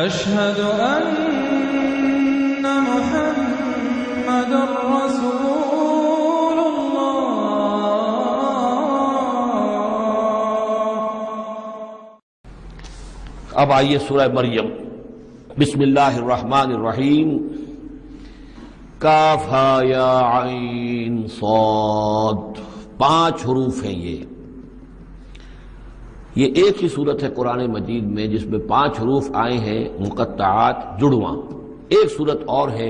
أشهد أن محمد رسول الله۔ اب آئیے سورہ مریم، بسم اللہ الرحمن الرحیم، کاف ہا یا عین صاد، 5 حروف ہیں یہ ایک ہی صورت ہے قرآن مجید میں جس میں 5 حروف آئے ہیں مقطعات جڑواں۔ ایک صورت اور ہے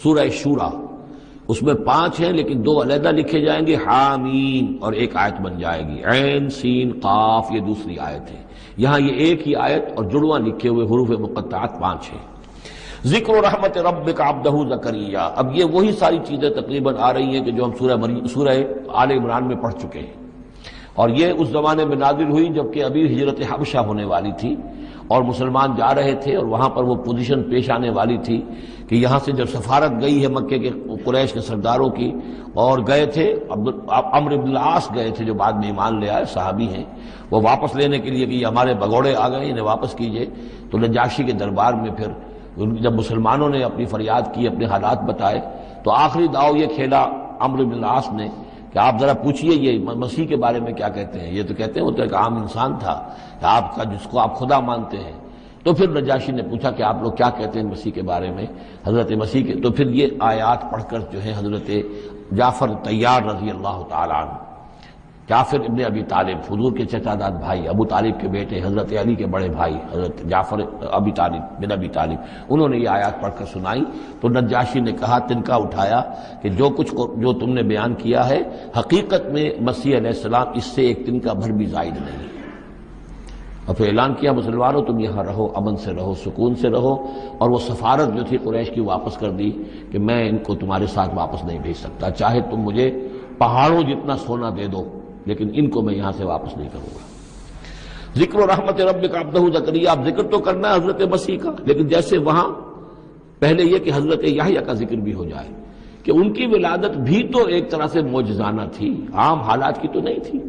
سورہ شورى، اس میں 5 ہیں لیکن 2 علیحدہ لکھے جائیں گے، حامیم، اور ایک آیت بن جائے گی، عین سین قاف، یہ دوسری آیت ہے۔ یہاں یہ ایک ہی آیت اور جڑواں لکھے ہوئے حروف مقطعات 5 ہیں۔ ذکر رحمت ربک عبدہ زکریا، اب یہ وہی ساری چیزیں تقریباً آ رہی ہیں کہ جو ہم سورہ آل عمران میں پڑھ چکے ہیں، اور یہ اس زمانے میں نازل ہوئی جبکہ ابھی ہجرت حبشہ ہونے والی تھی اور مسلمان جا رہے تھے، اور وہاں پر وہ پوزیشن پیش آنے والی تھی کہ یہاں سے جب سفارت گئی ہے مکے کے قریش کے سرداروں کی، اور گئے تھے عمرو بن العاص گئے تھے جو بعد میں ایمان لے آئے، صحابی ہیں، وہ واپس لینے کے لیے کہ یہ ہمارے بگوڑے آ گئے، انہیں واپس کیجئے۔ تو نجاشی کے دربار میں پھر جب مسلمانوں نے اپنی فریاد کی، اپنے حالات بتائے، تو آخری داؤ یہ کھیلا عمرو بن العاص نے کہ آپ ذرا پوچھئے یہ مسیح کے بارے میں کیا کہتے ہیں۔ یہ تو کہتے ہیں وہ تو ایک عام انسان تھا آپ کا جس کو آپ خدا مانتے ہیں۔ تو پھر نجاشی نے پوچھا کہ آپ لوگ کیا کہتے ہیں مسیح کے بارے میں، حضرت مسیح کے، تو پھر یہ آیات پڑھ کر جو ہے حضرت جعفر طیار رضی اللہ تعالیٰ عنہ، جعفر ابن ابی طالب، حضور کے چچا داد بھائی، ابو طالب کے بیٹے، حضرت علی کے بڑے بھائی حضرت جعفر ابی طالب بن ابی طالب، انہوں نے یہ آیات پڑھ کر سنائی۔ تو نجاشی نے کہا، تنکا اٹھایا کہ جو تم نے بیان کیا ہے حقیقت میں مسیح علیہ السلام اس سے ایک تنکا بھر بھی زائد نہیں ہے۔ اور پھر اعلان کیا، مسلمانوں تم یہاں رہو، امن سے رہو، سکون سے رہو، اور وہ سفارت جو تھی قریش کی واپس کر دی کہ میں ان کو تمہارے ساتھ واپس نہیں بھیج سکتا، چاہے تم مجھے پہاڑوں جتنا سونا دے دو لیکن ان کو میں یہاں سے واپس نہیں کروں گا۔ ذکر رحمت ربک عبدہ زکریا، اب ذکر تو کرنا ہے حضرت مسیح کا، لیکن جیسے وہاں پہلے یہ کہ حضرت یحییٰ کا ذکر بھی ہو جائے کہ ان کی ولادت بھی تو ایک طرح سے معجزانہ تھی، عام حالات کی تو نہیں تھی۔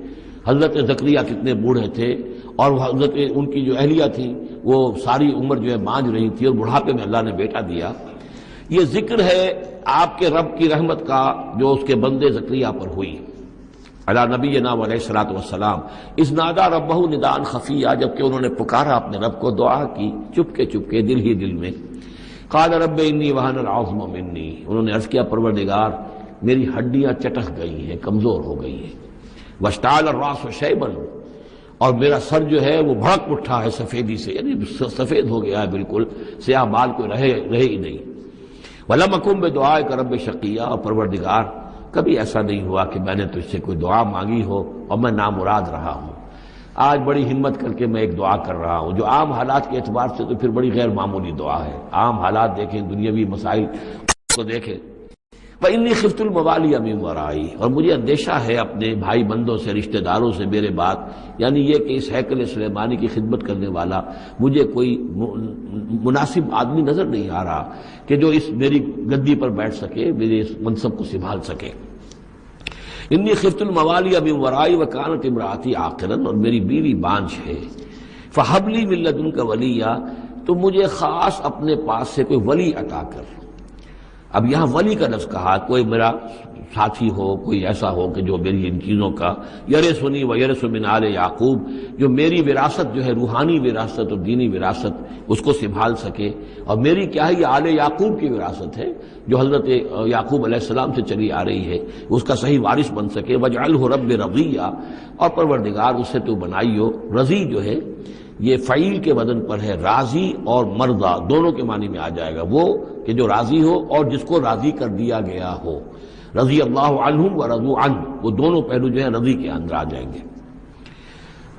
حضرت زکریا کتنے بوڑھے تھے، اور حضرت ان کی جو اہلیہ تھی وہ ساری عمر جو ہے مانج رہی تھی، اور بڑھاپے میں اللہ نے بیٹا دیا۔ یہ ذکر ہے آپ کے رب کی رحمت کا جو اس کے بندے زکریا پر ہوئی، علی نبینا علیہ الصلوۃ والسلام، اذ نادى ربہ نداء خفیا، جبکہ انہوں نے پکارا اپنے رب کو، دعا کی چپکے چپکے دل ہی دل میں۔ قال رب انی وہن العظم منی، انہوں نے عرض کیا پروردگار میری ہڈیاں چٹک گئی ہیں، کمزور ہو گئی ہیں، واشتعل الراس شیبا، اور میرا سر جو ہے وہ بھڑک اٹھا ہے سفیدی سے، یعنی سفید ہو گیا ہے بالکل، سیاہ بال کوئی رہے ہی نہیں۔ ولم اکن بدعائک رب شقیا، اور پروردگار کبھی ایسا نہیں ہوا کہ میں نے تجھ سے کوئی دعا مانگی ہو اور میں نامراد رہا ہوں۔ آج بڑی ہمت کر کے میں ایک دعا کر رہا ہوں جو عام حالات کے اعتبار سے تو پھر بڑی غیر معمولی دعا ہے، عام حالات دیکھیں، دنیاوی مسائل کو دیکھیں۔ وَإِنِّي خِفْتُ الْمَوَالِيَ مِن وَرَائِي، اور مجھے اندیشہ ہے اپنے بھائی بندوں سے، رشتہ داروں سے میرے بعد، یعنی یہ کہ اس ہیکل سلیمانی کی خدمت کرنے والا مجھے کوئی مناسب آدمی نظر نہیں آ رہا کہ جو اس میری گدی پر بیٹھ سکے، میرے اس منصب کو سنبھال سکے۔ انی خفت الموالی من ورائی وکانت امراتی عاقرا، اور میری بیوی بانجھ ہے، فہب لی من لدنک ولیا، تو مجھے خاص اپنے پاس سے کوئی ولی عطا کر۔ اب یہاں ولی کا لفظ کہا، کوئی میرا ساتھی ہو، کوئی ایسا ہو کہ جو میری ان چیزوں کا یرثنی و یرث من آل یعقوب، جو میری وراثت جو ہے روحانی وراثت اور دینی وراثت اس کو سنبھال سکے، اور میری کیا ہے یہ آل یعقوب کی وراثت ہے جو حضرت یعقوب علیہ السلام سے چلی آ رہی ہے، اس کا صحیح وارث بن سکے۔ وجعلہ رب رضیہ، اور پروردگار اسے تو بنائیو، رضی جو ہے یہ فعیل کے وزن پر ہے، راضی اور مرضی دونوں کے معنی میں آ جائے گا، وہ کہ جو راضی ہو اور جس کو راضی کر دیا گیا ہو، رضی اللہ عنہم ورضوا عنہ، وہ دونوں پہلو جو ہیں رضی کے اندر آ جائیں گے۔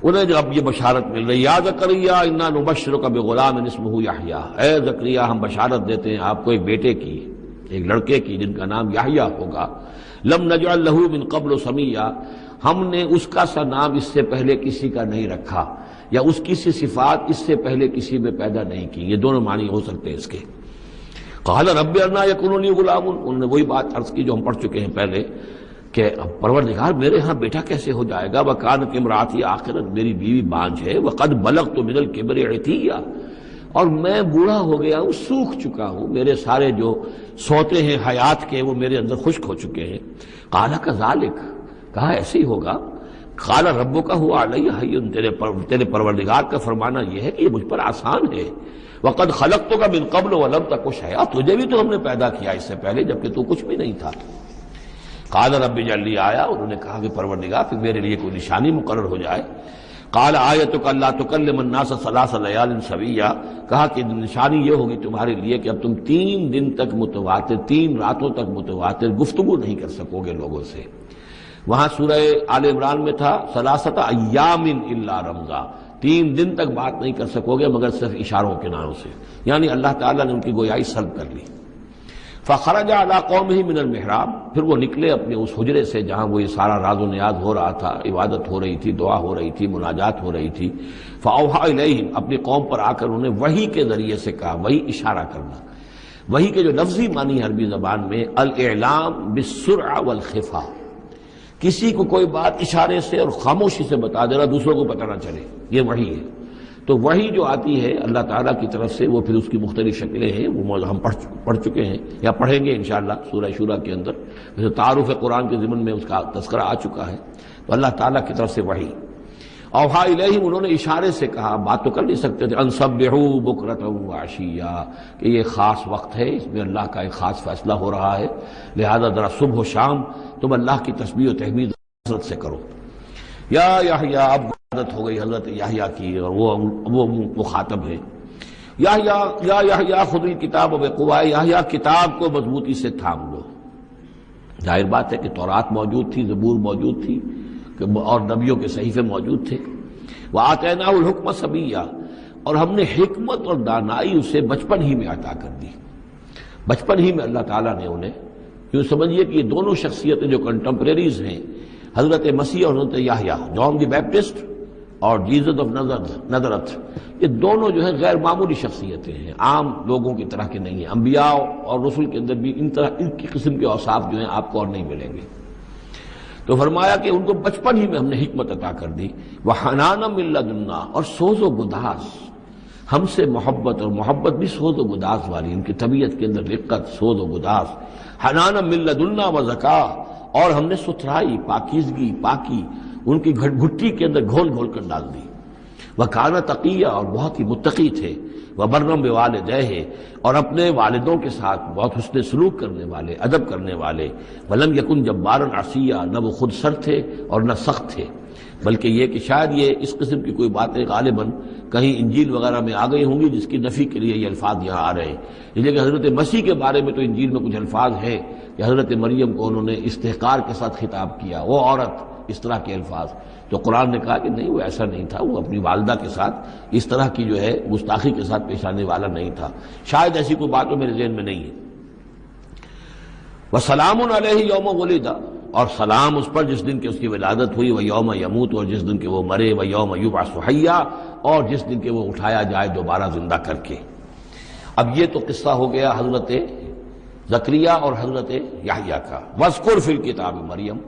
انہیں جب اب یہ بشارت مل رہی، یا زکریا انا نبشرک بغلام اسمہ یحییٰ، اے زکریا ہم بشارت دیتے ہیں آپ کو ایک بیٹے کی، ایک لڑکے کی جن کا نام یحییٰ ہوگا، لم نجعل لہ من قبل سمیہ، ہم نے اس کا سا نام اس سے پہلے کسی کا نہیں رکھا، یا اس کی سی صفات اس سے پہلے کسی میں پیدا نہیں کی، یہ دونوں معنی ہو سکتے ہیں اس کے۔ قال رب انا یکون لی غلام، انہوں نے وہی بات عرض کی جو ہم پڑھ چکے ہیں پہلے کہ پروردگار میرے ہاں بیٹا کیسے ہو جائے گا، وکانت امراتی عاقرا، میری بیوی بانجھ ہے، وقد بلغت من الکبر عتیہ، اور میں بوڑھا ہو گیا ہوں، سوکھ چکا ہوں، میرے سارے جو سوتے ہیں حیات کے وہ میرے اندر خشک ہو چکے ہیں۔ قال کذالک، کہا ایسے ہی ہوگا۔ قال ربک هو علی ہین، تیرے پروردگار کا فرمانا یہ ہے کہ یہ مجھ پر آسان ہے۔ وقد خلقتک من قبل ولم تک شیئا، تجھے بھی تو ہم نے پیدا کیا اس سے پہلے جبکہ تو کچھ بھی نہیں تھا۔ قال رب اجعل لی آیا، انہوں نے کہا کہ پروردگار پھر میرے لیے کوئی نشانی مقرر ہو جائے۔ قال آیتک الا تکلم الناس ثلاث لیال سویا، کہا کہ نشانی یہ ہوگی تمہارے لیے کہ اب تم 3 دن تک متواتر، 3 راتوں تک متواتر گفتگو نہیں کر سکو گے لوگوں سے۔ وہاں سورہ آل عمران میں تھا ثلاثۃ ایام الا رمزا، 3 دن تک بات نہیں کر سکو گے مگر صرف اشاروں کے نام سے، یعنی اللہ تعالیٰ نے ان کی گویائی سلب کر لی۔ فخرج علی قومہ من المحراب، پھر وہ نکلے اپنے اس حجرے سے جہاں وہ یہ سارا راز و نیاز ہو رہا تھا، عبادت ہو رہی تھی، دعا ہو رہی تھی، مناجات ہو رہی تھی۔ فاوحی الیہم، اپنی قوم پر آ کر انہوں نے وحی کے ذریعے سے کہا، وحی اشارہ کرنا۔ وحی کے جو لفظی معنی ہے عربی زبان میں الاعلام بالسرعہ والخفا، کسی کو کوئی بات اشارے سے اور خاموشی سے بتا دینا، دوسروں کو پتہ نہ چلے، یہ وحی ہے۔ تو وحی جو آتی ہے اللہ تعالیٰ کی طرف سے، وہ پھر اس کی مختلف شکلیں ہیں، وہ ہم پڑھ چکے ہیں یا پڑھیں گے انشاءاللہ سورہ شورا کے اندر، جیسے تعارف قرآن کے ضمن میں اس کا تذکرہ آ چکا ہے۔ تو اللہ تعالیٰ کی طرف سے وحی۔ اوحا الیہم، انہوں نے اشارے سے کہا، بات تو کر نہیں سکتے تھے، ان سبحوا بکرۃ وعشیا، کہ یہ خاص وقت ہے، اس میں اللہ کا ایک خاص فیصلہ ہو رہا ہے، لہذا ذرا صبح و شام تم اللہ کی تسبیح و تحمید حضرت سے کرو۔ یا یحییٰ، اب عادت ہو گئی حضرت یحییٰ کی، اور وہ مخاطب ہے۔ یا یحییٰ خذ الکتاب بقوۃ، یحییٰ کتاب کو مضبوطی سے تھام لو۔ ظاہر بات ہے کہ تورات موجود تھی، زبور موجود تھی، اور نبیوں کے صحیفے موجود تھے۔ وآتیناہ الحکم صبیا، اور ہم نے حکمت اور دانائی اسے بچپن ہی میں عطا کر دی، بچپن ہی میں اللہ تعالیٰ نے انہیں، یوں سمجھیے کہ یہ دونوں شخصیتیں جو کنٹمپریریز ہیں، حضرت مسیح اور حضرت یحییٰ، جان دی بیپٹسٹ اور جیزس آف نظرت، یہ دونوں جو ہے غیر معمولی شخصیتیں ہیں، عام لوگوں کی طرح کے نہیں ہیں۔ انبیاء اور رسل کے اندر بھی ان کی قسم کے اوصاف جو ہیں آپ کو اور نہیں ملیں گے۔ تو فرمایا کہ ان کو بچپن ہی میں ہم نے حکمت عطا کر دی۔ وحنانا من لدنا، اور سوز و گداز، ہم سے محبت، اور محبت بھی سوز و گداز والی، ان کی طبیعت کے اندر رقت، سوز و گداز۔ حنانا من لدنا وزکا، اور ہم نے ستھرائی، پاکیزگی، پاکی ان کی گھٹی کے اندر گھول گھول کر ڈال دی۔ وکان تقیہ، اور بہت ہی متقی تھے۔ وبرم بوالدیہ، اور اپنے والدوں کے ساتھ بہت حسن سلوک کرنے والے، ادب کرنے والے۔ ولم یکن جبارا عصیا، نہ وہ خود سر تھے اور نہ سخت تھے، بلکہ یہ کہ شاید یہ اس قسم کی کوئی باتیں غالباً کہیں انجیل وغیرہ میں آ گئی ہوں گی جس کی نفی کے لیے یہ الفاظ یہاں آ رہے ہیں۔ اس لیے کہ حضرت مسیح کے بارے میں تو انجیل میں کچھ الفاظ ہیں کہ حضرت مریم کو انہوں نے استحقار کے ساتھ خطاب کیا، وہ عورت، اس طرح کے الفاظ۔ تو قرآن نے کہا کہ نہیں، وہ ایسا نہیں تھا، وہ اپنی والدہ کے ساتھ اس طرح کی جو ہے گستاخی کے ساتھ پیش آنے والا نہیں تھا۔ شاید ایسی کوئی بات تو میرے ذہن میں نہیں ہے۔ وَسَلَامٌ عَلَيْهِ يَوْمَ وُلِدَ، اور سلام اس پر جس دن کہ اس کی ولادت ہوئی، وَيَوْمَ يَمُوتُ، اور جس دن کہ وہ مرے، وَيَوْمَ يُبْعَثُ حَيًّا، اور جس دن کہ وہ اٹھایا جائے دوبارہ زندہ کر کے۔ اب یہ تو قصہ ہو گیا حضرت زکریا اور حضرت یحییٰ کا۔ وَاذْكُرْ فِي الْكِتَابِ مریم،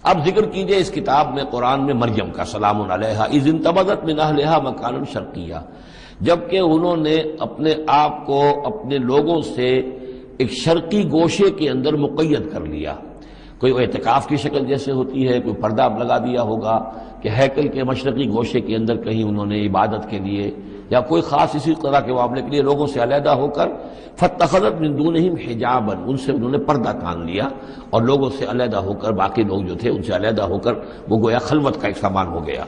اب ذکر کیجئے اس کتاب میں، قرآن میں، مریم کا، سلام علیہا اذ انتبذت من اہلہا مکانا شرقیہ، جبکہ انہوں نے اپنے آپ کو اپنے لوگوں سے ایک شرقی گوشے کے اندر مقید کر لیا۔ کوئی اعتکاف کی شکل جیسے ہوتی ہے، کوئی پردہ لگا دیا ہوگا کہ ہیکل کے مشرقی گوشے کے اندر کہیں انہوں نے عبادت کے لیے یا کوئی خاص اسی طرح کے معاملے کے لیے لوگوں سے علیحدہ ہو کر، فاتخذت من دونہم حجابا، ان سے انہوں نے پردہ تان لیا اور لوگوں سے علیحدہ ہو کر، باقی لوگ جو تھے ان سے علیحدہ ہو کر وہ گویا خلوت کا ایک سامان ہو گیا۔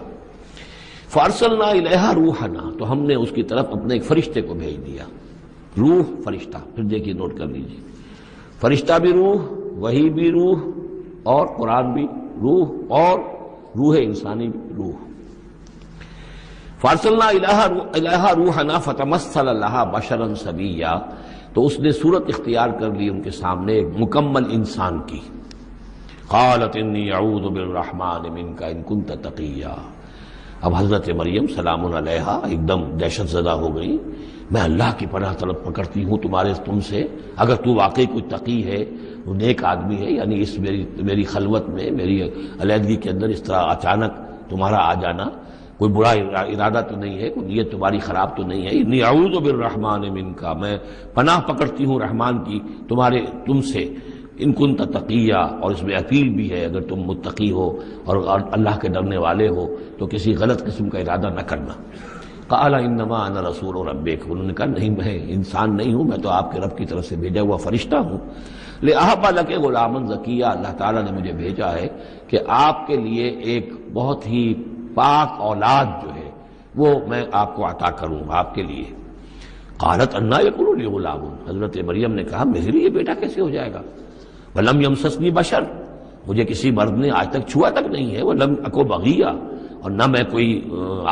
فارسلنا الیہا روحنا، تو ہم نے اس کی طرف اپنے ایک فرشتے کو بھیج دیا۔ روح، فرشتہ، پھر دیکھیے نوٹ کر لیجیے، فرشتہ بھی روح، وحی بھی روح، اور قرآن بھی روح، اور روح انسانی بھی روح۔ فارسلنا الیہا روحنا فتمثل لہا بشرا سویا، تو اس نے صورت اختیار کر لی ان کے سامنے ایک مکمل انسان کی۔ قالت انی اعوذ بالرحمن منک ان کنت تقیا، اب حضرت مریم سلام علیہا ایک دم دہشت زدہ ہو گئی، میں اللہ کی پناہ طلب پکڑتی ہوں تم سے، اگر تو واقعی کوئی تقی ہے، وہ نیک آدمی ہے، یعنی اس میری خلوت میں، میری علیحدگی کے اندر اس طرح اچانک تمہارا آ جانا کوئی برا ارادہ تو نہیں ہے، کوئی نیت تمہاری خراب تو نہیں ہے۔ انی اعوذ بالرحمن منک، میں پناہ پکڑتی ہوں رحمان کی تم سے، ان کنت تقیہ، اور اس میں اپیل بھی ہے اگر تم متقی ہو اور اللہ کے ڈرنے والے ہو تو کسی غلط قسم کا ارادہ نہ کرنا۔ قال انما انا رسول ربک، انہوں نے کہا نہیں، میں انسان نہیں ہوں، میں تو آپ کے رب کی طرف سے بھیجا ہوا فرشتہ ہوں۔ لأہب لک غلاما زکیہ، اللہ تعالیٰ نے مجھے بھیجا ہے کہ آپ کے لیے ایک بہت ہی پاک اولاد جو ہے وہ میں آپ کو عطا کروں آپ کے لیے۔ قالت انا یکون لی غلام، حضرت مریم نے کہا میرے لیے بیٹا کیسے ہو جائے گا؟ ولم یمسسنی بشر، مجھے کسی مرد نے آج تک چھوا تک نہیں ہے، ولم اکو بغیہ، اور نہ میں کوئی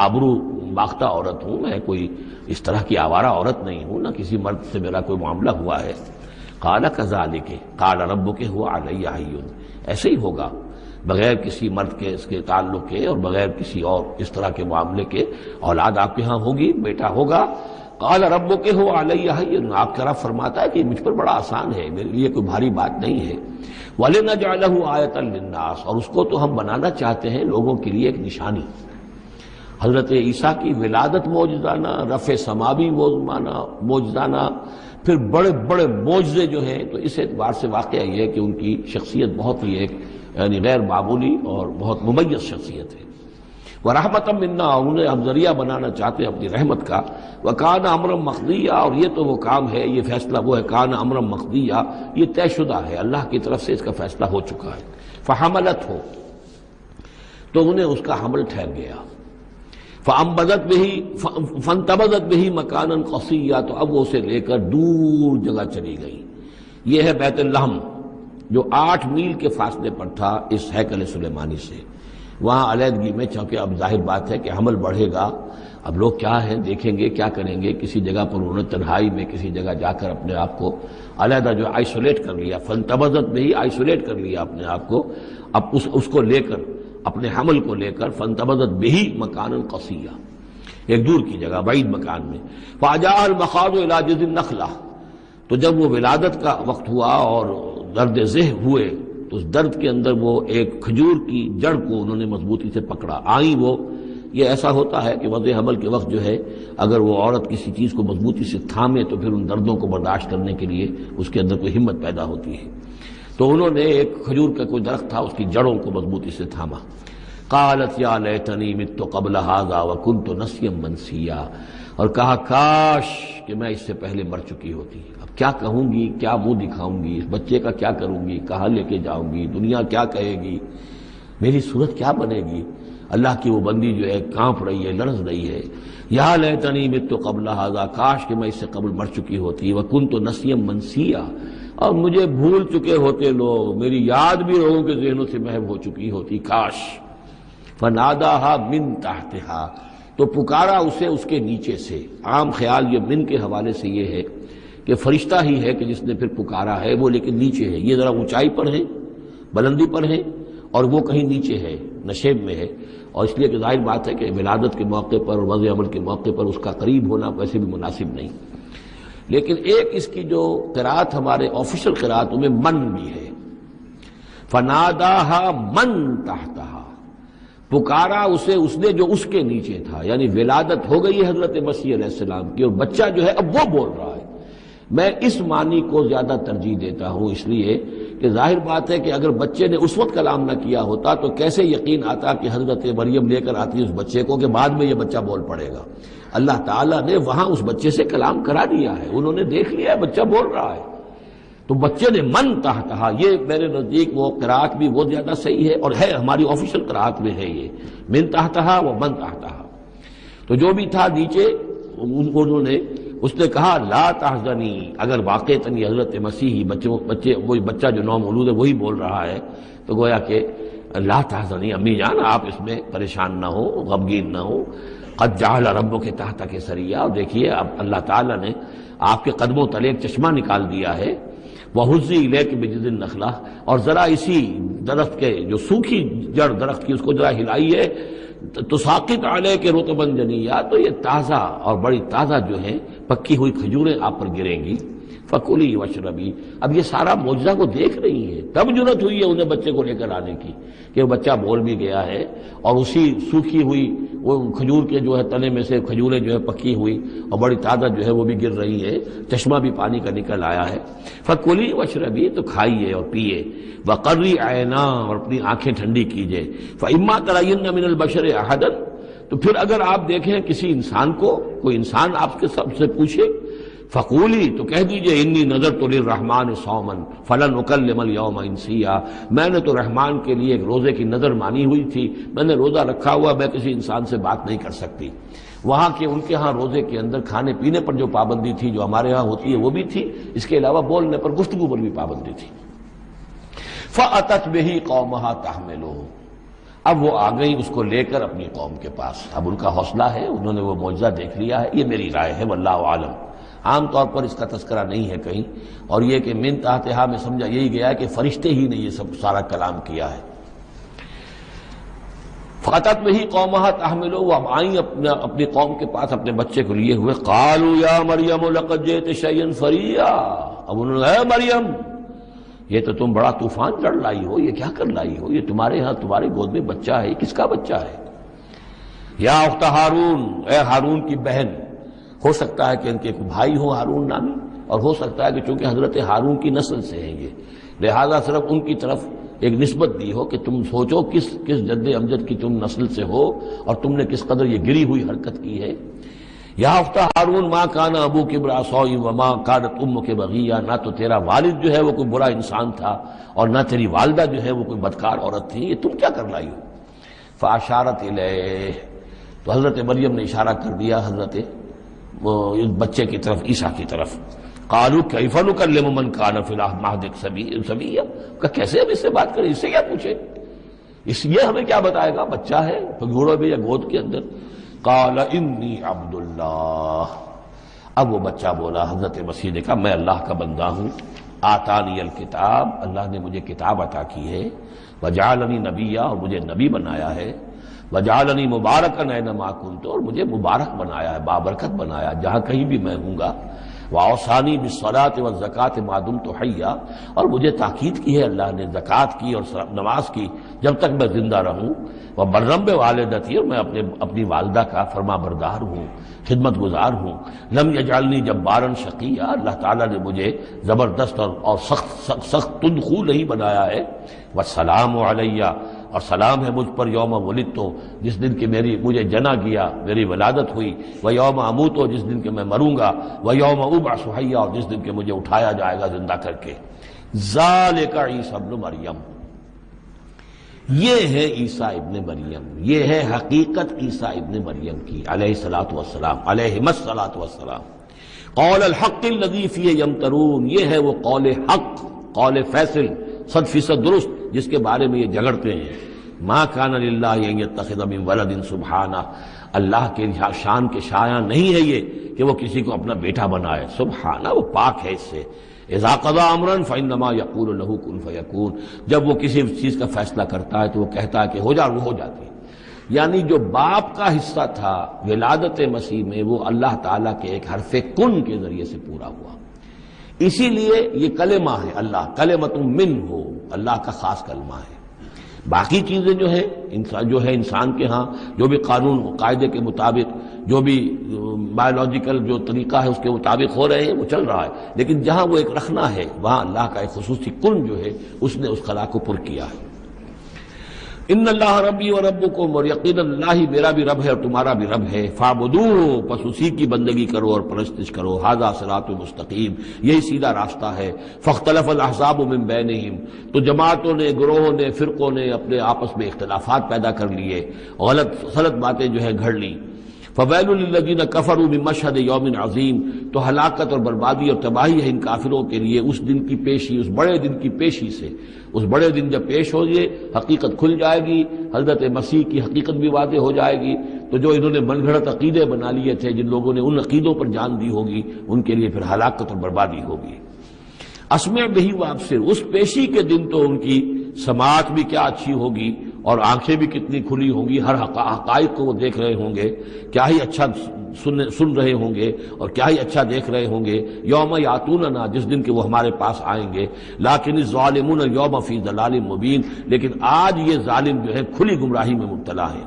آبرو باختہ عورت ہوں، میں کوئی اس طرح کی آوارہ عورت نہیں ہوں، نہ کسی مرد سے میرا کوئی معاملہ ہوا ہے۔ قال کذالک قال ربک هو علی حی، ایسے ہی ہوگا بغیر کسی مرد کے اس کے تعلق کے اور بغیر کسی اور اس طرح کے معاملے کے اولاد آپ کے ہاں ہوگی، بیٹا ہوگا۔ قال ربک هو علی حی، آپ کا رب فرماتا ہے کہ مجھ پر بڑا آسان ہے، میرے لیے کوئی بھاری بات نہیں ہے۔ وَلِنَجْعَلَهُ آیَةً لِلنَّاسِ، اور اس کو تو ہم بنانا چاہتے ہیں لوگوں کے لیے ایک نشانی۔ حضرت عیسیٰ کی ولادت معجزانہ، رفع سماوی معجزانہ، پھر بڑے بڑے معجزے جو ہیں، تو اس اعتبار سے واقعہ یہ ہے کہ ان کی شخصیت بہت ہی ایک یعنی غیر معمولی اور بہت ممیز شخصیت ہے۔ وَرَحْمَةً مِنَّا، انہیں ہم ذریعہ بنانا چاہتے ہیں اپنی رحمت کا۔ وَكَانَ أَمْرًا مَقْضِيًّا، اور یہ تو وہ کام ہے، یہ فیصلہ وہ ہے، کان امرا مقضیہ، یہ طے شدہ ہے، اللہ کی طرف سے اس کا فیصلہ ہو چکا ہے۔ فحملت ہو، تو انہیں اس کا حمل ٹھہر گیا۔ فانتبذت بہ مکانا قصیا، تو اب وہ اسے لے کر دور جگہ چلی گئی۔ یہ ہے بیت اللحم جو 8 میل کے فاصلے پر تھا اس ہیکل سلیمانی سے۔ وہاں علیحدگی میں، چونکہ اب ظاہر بات ہے کہ حمل بڑھے گا، اب لوگ کیا ہیں دیکھیں گے، کیا کریں گے، کسی جگہ پر انہوں نے تنہائی میں کسی جگہ جا کر اپنے آپ کو علیحدہ جو آئسولیٹ کر لیا، فانتبذت بہ، آئسولیٹ کر لیا اپنے آپ کو، اب اس کو لے کر، اپنے حمل کو لے کر، فانتبذت بہ مکانا قصیا، ایک دور کی جگہ، بعید مکان میں۔ فاجاء المخاض الی جذع النخلہ، تو جب وہ ولادت کا وقت ہوا اور درد ذہ ہوئے تو اس درد کے اندر وہ ایک کھجور کی جڑ کو انہوں نے مضبوطی سے پکڑا، آئیں وہ، یہ ایسا ہوتا ہے کہ وضع حمل کے وقت جو ہے اگر وہ عورت کسی چیز کو مضبوطی سے تھامے تو پھر ان دردوں کو برداشت کرنے کے لیے اس کے اندر کوئی ہمت پیدا ہوتی ہے، تو انہوں نے ایک کھجور کا کوئی درخت تھا، اس کی جڑوں کو مضبوطی سے تھاما۔ قالت یا لیتنی مت قبل ھذا وکنت نسیا منسیا، اور کہا کاش کہ میں اس سے پہلے مر چکی ہوتی، اب کیا کہوں گی، کیا منہ دکھاؤں گی، اس بچے کا کیا کروں گی، کہاں لے کے جاؤں گی، دنیا کیا کہے گی، میری صورت کیا بنے گی۔ اللہ کی وہ بندی جو ہے کانپ رہی ہے، لرز رہی ہے، یا لیتنی مت قبل ھذا، کاش کہ میں اس سے قبل مر چکی ہوتی، وکنت نسیا منسیا، اور مجھے بھول چکے ہوتے لوگ، میری یاد بھی لوگوں کے ذہنوں سے محو ہو چکی ہوتی، کاش۔ فناداہا من تحتہا، تو پکارا اسے اس کے نیچے سے۔ عام خیال یہ من کے حوالے سے یہ ہے کہ فرشتہ ہی ہے کہ جس نے پھر پکارا ہے، وہ لیکن نیچے ہے، یہ ذرا اونچائی پر ہے، بلندی پر ہے، اور وہ کہیں نیچے ہے، نشیب میں ہے، اور اس لیے کہ ظاہر بات ہے کہ ولادت کے موقع پر اور وضع عمل کے موقع پر اس کا قریب ہونا ویسے بھی مناسب نہیں۔ لیکن ایک اس کی جو قرات ہمارے آفیشل قراتوں میں من بھی ہے، فناداہا من تحتہا، پکارا اسے اس نے جو اس کے نیچے تھا، یعنی ولادت ہو گئی ہے حضرت مسیح علیہ السلام کی، اور بچہ جو ہے اب وہ بول رہا ہے۔ میں اس معنی کو زیادہ ترجیح دیتا ہوں، اس لیے کہ ظاہر بات ہے کہ اگر بچے نے اس وقت کلام نہ کیا ہوتا تو کیسے یقین آتا کہ حضرت مریم لے کر آتی اس بچے کو کہ بعد میں یہ بچہ بول پڑے گا۔ اللہ تعالیٰ نے وہاں اس بچے سے کلام کرا دیا ہے، انہوں نے دیکھ لیا ہے بچہ بول رہا ہے، تو بچے نے من تحتہا، یہ میرے نزدیک وہ قرات بھی وہ زیادہ صحیح ہے، اور ہے ہماری آفیشل قرات میں ہے یہ من تحتہا و من تحتہا۔ تو جو بھی تھا نیچے، انہوں نے، اس نے کہا لا تحزنی، اگر واقعتاً یہ حضرت مسیحی وہی بچہ جو نو مولود ہے وہی بول رہا ہے، تو گویا کہ لا تحزنی، امی جان آپ اس میں پریشان نہ ہو، غمگین نہ ہو، قد جعل ربک تحتک سریا، اور دیکھیے اب اللہ تعالیٰ نے آپ کے قدموں تلے ایک چشمہ نکال دیا ہے، وَهُزِّي إِلَيْكِ بِجِذْعِ النَّخْلَةِ، اور ذرا اسی درخت کے جو سوکھی جڑ درخت کی اس کو ذرا ہلائیے، تساقط علیک رطبا جنیا، تو یہ تازہ اور بڑی تازہ جو ہیں پکی ہوئی کھجوریں آپ پر گریں گی۔ فکلی واشربی. اب یہ سارا معجزہ کو دیکھ رہی ہے، تب جرأت ہوئی ہے انہیں بچے کو لے کر آنے کی کہ وہ بچہ بول بھی گیا ہے، اور اسی سوکھی ہوئی وہ کھجور کے جو ہے تنے میں سے کھجوریں جو ہے پکی ہوئی اور بڑی تعداد جو ہے وہ بھی گر رہی ہے، چشمہ بھی پانی کا نکل آیا ہے. فکلی واشربی، تو کھائیے اور پیئے. وقری عینا، اور اپنی آنکھیں ٹھنڈی کیجئے. فإما ترین من البشر احدا، تو پھر اگر آپ دیکھیں کسی انسان کو، کوئی انسان آپ کے سب سے پوچھے، فقولی، تو کہہ دیجئے انی نذرت للرحمن صوما فلن اکلم اليوم انسیا، میں نے تو رحمان کے لیے ایک روزے کی نظر مانی ہوئی تھی، میں نے روزہ رکھا ہوا، میں کسی انسان سے بات نہیں کر سکتی. وہاں کے ان کے ہاں روزے کے اندر کھانے پینے پر جو پابندی تھی جو ہمارے ہاں ہوتی ہے وہ بھی تھی، اس کے علاوہ بولنے پر، گفتگو پر بھی پابندی تھی. فأتت به قومها تحملہ، اب وہ آ گئی اس کو لے کر اپنی قوم کے پاس. اب ان کا حوصلہ ہے، انہوں نے وہ معجزہ دیکھ لیا ہے. یہ میری رائے ہے، واللہ عالم. عام طور پر اس کا تذکرہ نہیں ہے کہیں، اور یہ کہ من تحتہا میں سمجھا یہی گیا ہے کہ فرشتے ہی نے یہ سب سارا کلام کیا ہے. فاتت به قومها تحملہ، وہ اب آئیں اپنی قوم کے پاس اپنے بچے کو لیے ہوئے. قالوا یا مریم لقد جئت شیئا فریا، اب انہوں نے، اے مریم یہ تو تم بڑا طوفان چڑھ لائی ہو، یہ کیا کر لائی ہو، یہ تمہارے ہاں تمہارے گود میں بچہ ہے، کس کا بچہ ہے؟ یا اخت ہارون، اے ہارون کی بہن. ہو سکتا ہے کہ ان کے ایک بھائی ہو ہارون نامی، اور ہو سکتا ہے کہ چونکہ حضرت ہارون کی نسل سے ہیں یہ، لہذا صرف ان کی طرف ایک نسبت دی ہو کہ تم سوچو کس جد امجد کی تم نسل سے ہو اور تم نے کس قدر یہ گری ہوئی حرکت کی ہے. یا اخت ہارون ما کان ابوک امرأ سوء وما کانت امک بغیہ، نہ تو تیرا والد جو ہے وہ کوئی برا انسان تھا اور نہ تیری والدہ جو ہے وہ کوئی بدکار عورت تھی، یہ تم کیا کر لائی ہو؟ فاشارت الیہ، تو حضرت مریم نے اشارہ کر دیا حضرت اس بچے کی طرف، عیسیٰ کی طرف. قالوا کیف نکلم من کان فی المہد صبیا، کہ کیسے ہم اس سے بات کریں، اس سے کیا پوچھیں، اس یہ ہمیں کیا بتائے گا، بچہ ہے گھوڑے میں یا گود کے اندر. قال انی عبد اللہ، اب وہ بچہ بولا، حضرت مسیح نے کہا میں اللہ کا بندہ ہوں. آتانی الکتاب، اللہ نے مجھے کتاب عطا کی ہے. وجعلنی نبیا، اور مجھے نبی بنایا ہے. وجعلنی مبارکا اینما کنت، اور مجھے مبارک بنایا ہے، بابرکت بنایا جہاں کہیں بھی میں ہوں گا. واوصانی بالصلاۃ والزکاۃ ما دمت حیا، اور مجھے تاکید کی ہے اللہ نے زکوٰۃ کی اور نماز کی جب تک میں زندہ رہوں. وبرم بوالدتی، اور میں اپنی والدہ کا فرما بردار ہوں، خدمت گزار ہوں. لم یجعلنی جبارا شقیا، اللہ تعالیٰ نے مجھے زبردست اور سخت تندخو نہیں بنایا ہے. والسلام علیہ، اور سلام ہے مجھ پر یوم ولدت، جس دن کہ مجھے جنا گیا، میری ولادت ہوئی. ویوم اموت، جس دن کہ میں مروں گا. ویوم ابعث حیا، اور جس دن کہ مجھے اٹھایا جائے گا زندہ کر کے. ذالک عیسی ابن مریم، یہ ہے عیسیٰ ابن مریم، یہ ہے حقیقت عیسیٰ ابن مریم کی علیہ الصلاۃ والسلام، علیہم الصلاۃ والسلام. قول الحق الذی فیہ یمترون، یہ ہے وہ قول حق، قول فیصل 100% درست جس کے بارے میں یہ جھگڑتے ہیں. ما کان للہ ان یتخذ من ولد سبحانہ، اللہ کے شان کے شایع نہیں ہے یہ کہ وہ کسی کو اپنا بیٹا بنائے، سبحانہ، وہ پاک ہے اس سے. اذا قضى امرا فانما يقول له كن فيكون، جب وہ کسی چیز کا فیصلہ کرتا ہے تو وہ کہتا ہے کہ ہو جا، وہ ہو جاتی ہے. یعنی جو باپ کا حصہ تھا ولادت مسیح میں، وہ اللہ تعالیٰ کے ایک حرف کن کے ذریعے سے پورا ہوا. اسی لیے یہ کلمہ ہے، اللہ کلمۃ منہ، اللہ کا خاص کلمہ ہے. باقی چیزیں جو ہے انسان کے ہاں جو بھی قانون و قاعدے کے مطابق، جو بھی بایولوجیکل جو طریقہ ہے اس کے مطابق ہو رہے ہیں، وہ چل رہا ہے. لیکن جہاں وہ ایک رکھنا ہے، وہاں اللہ کا ایک خصوصی کن جو ہے اس نے اس خلا کو پر کیا ہے. ان اللہ ربی و ربکم، اور یقینا اللہ ہی میرا بھی رب ہے اور تمہارا بھی رب ہے. فاعبدوہ، پس اسی کی بندگی کرو اور پرستش کرو. ھذا صراط مستقیم، یہی سیدھا راستہ ہے. فاختلف الاحزاب من بینہم، تو جماعتوں نے، گروہوں نے، فرقوں نے اپنے آپس میں اختلافات پیدا کر لیے، غلط باتیں جو ہے گھڑ لی. فویل للذین کفروا من مشہد یوم عظیم، تو ہلاکت اور بربادی اور تباہی ہے ان کافروں کے لیے اس دن کی پیشی، اس بڑے دن کی پیشی سے. اس بڑے دن جب پیش ہو یہ حقیقت کھل جائے گی، حضرت مسیح کی حقیقت بھی واضح ہو جائے گی، تو جو انہوں نے من گھڑت عقیدے بنا لیے تھے، جن لوگوں نے ان عقیدوں پر جان دی ہوگی، ان کے لیے پھر ہلاکت اور بربادی ہوگی. اسمع بہی وابصر، اس پیشی کے دن تو ان کی سماعت بھی کیا اچھی ہوگی اور آنکھیں بھی کتنی کھلی ہوں گی، ہر حقائق کو وہ دیکھ رہے ہوں گے. کیا ہی اچھا سن رہے ہوں گے اور کیا ہی اچھا دیکھ رہے ہوں گے، یوم یاتوننا، جس دن کہ وہ ہمارے پاس آئیں گے، لیکن الظالمون اليوم فی ضلال مبین، لیکن آج یہ ظالم جو ہے کھلی گمراہی میں مبتلا ہے۔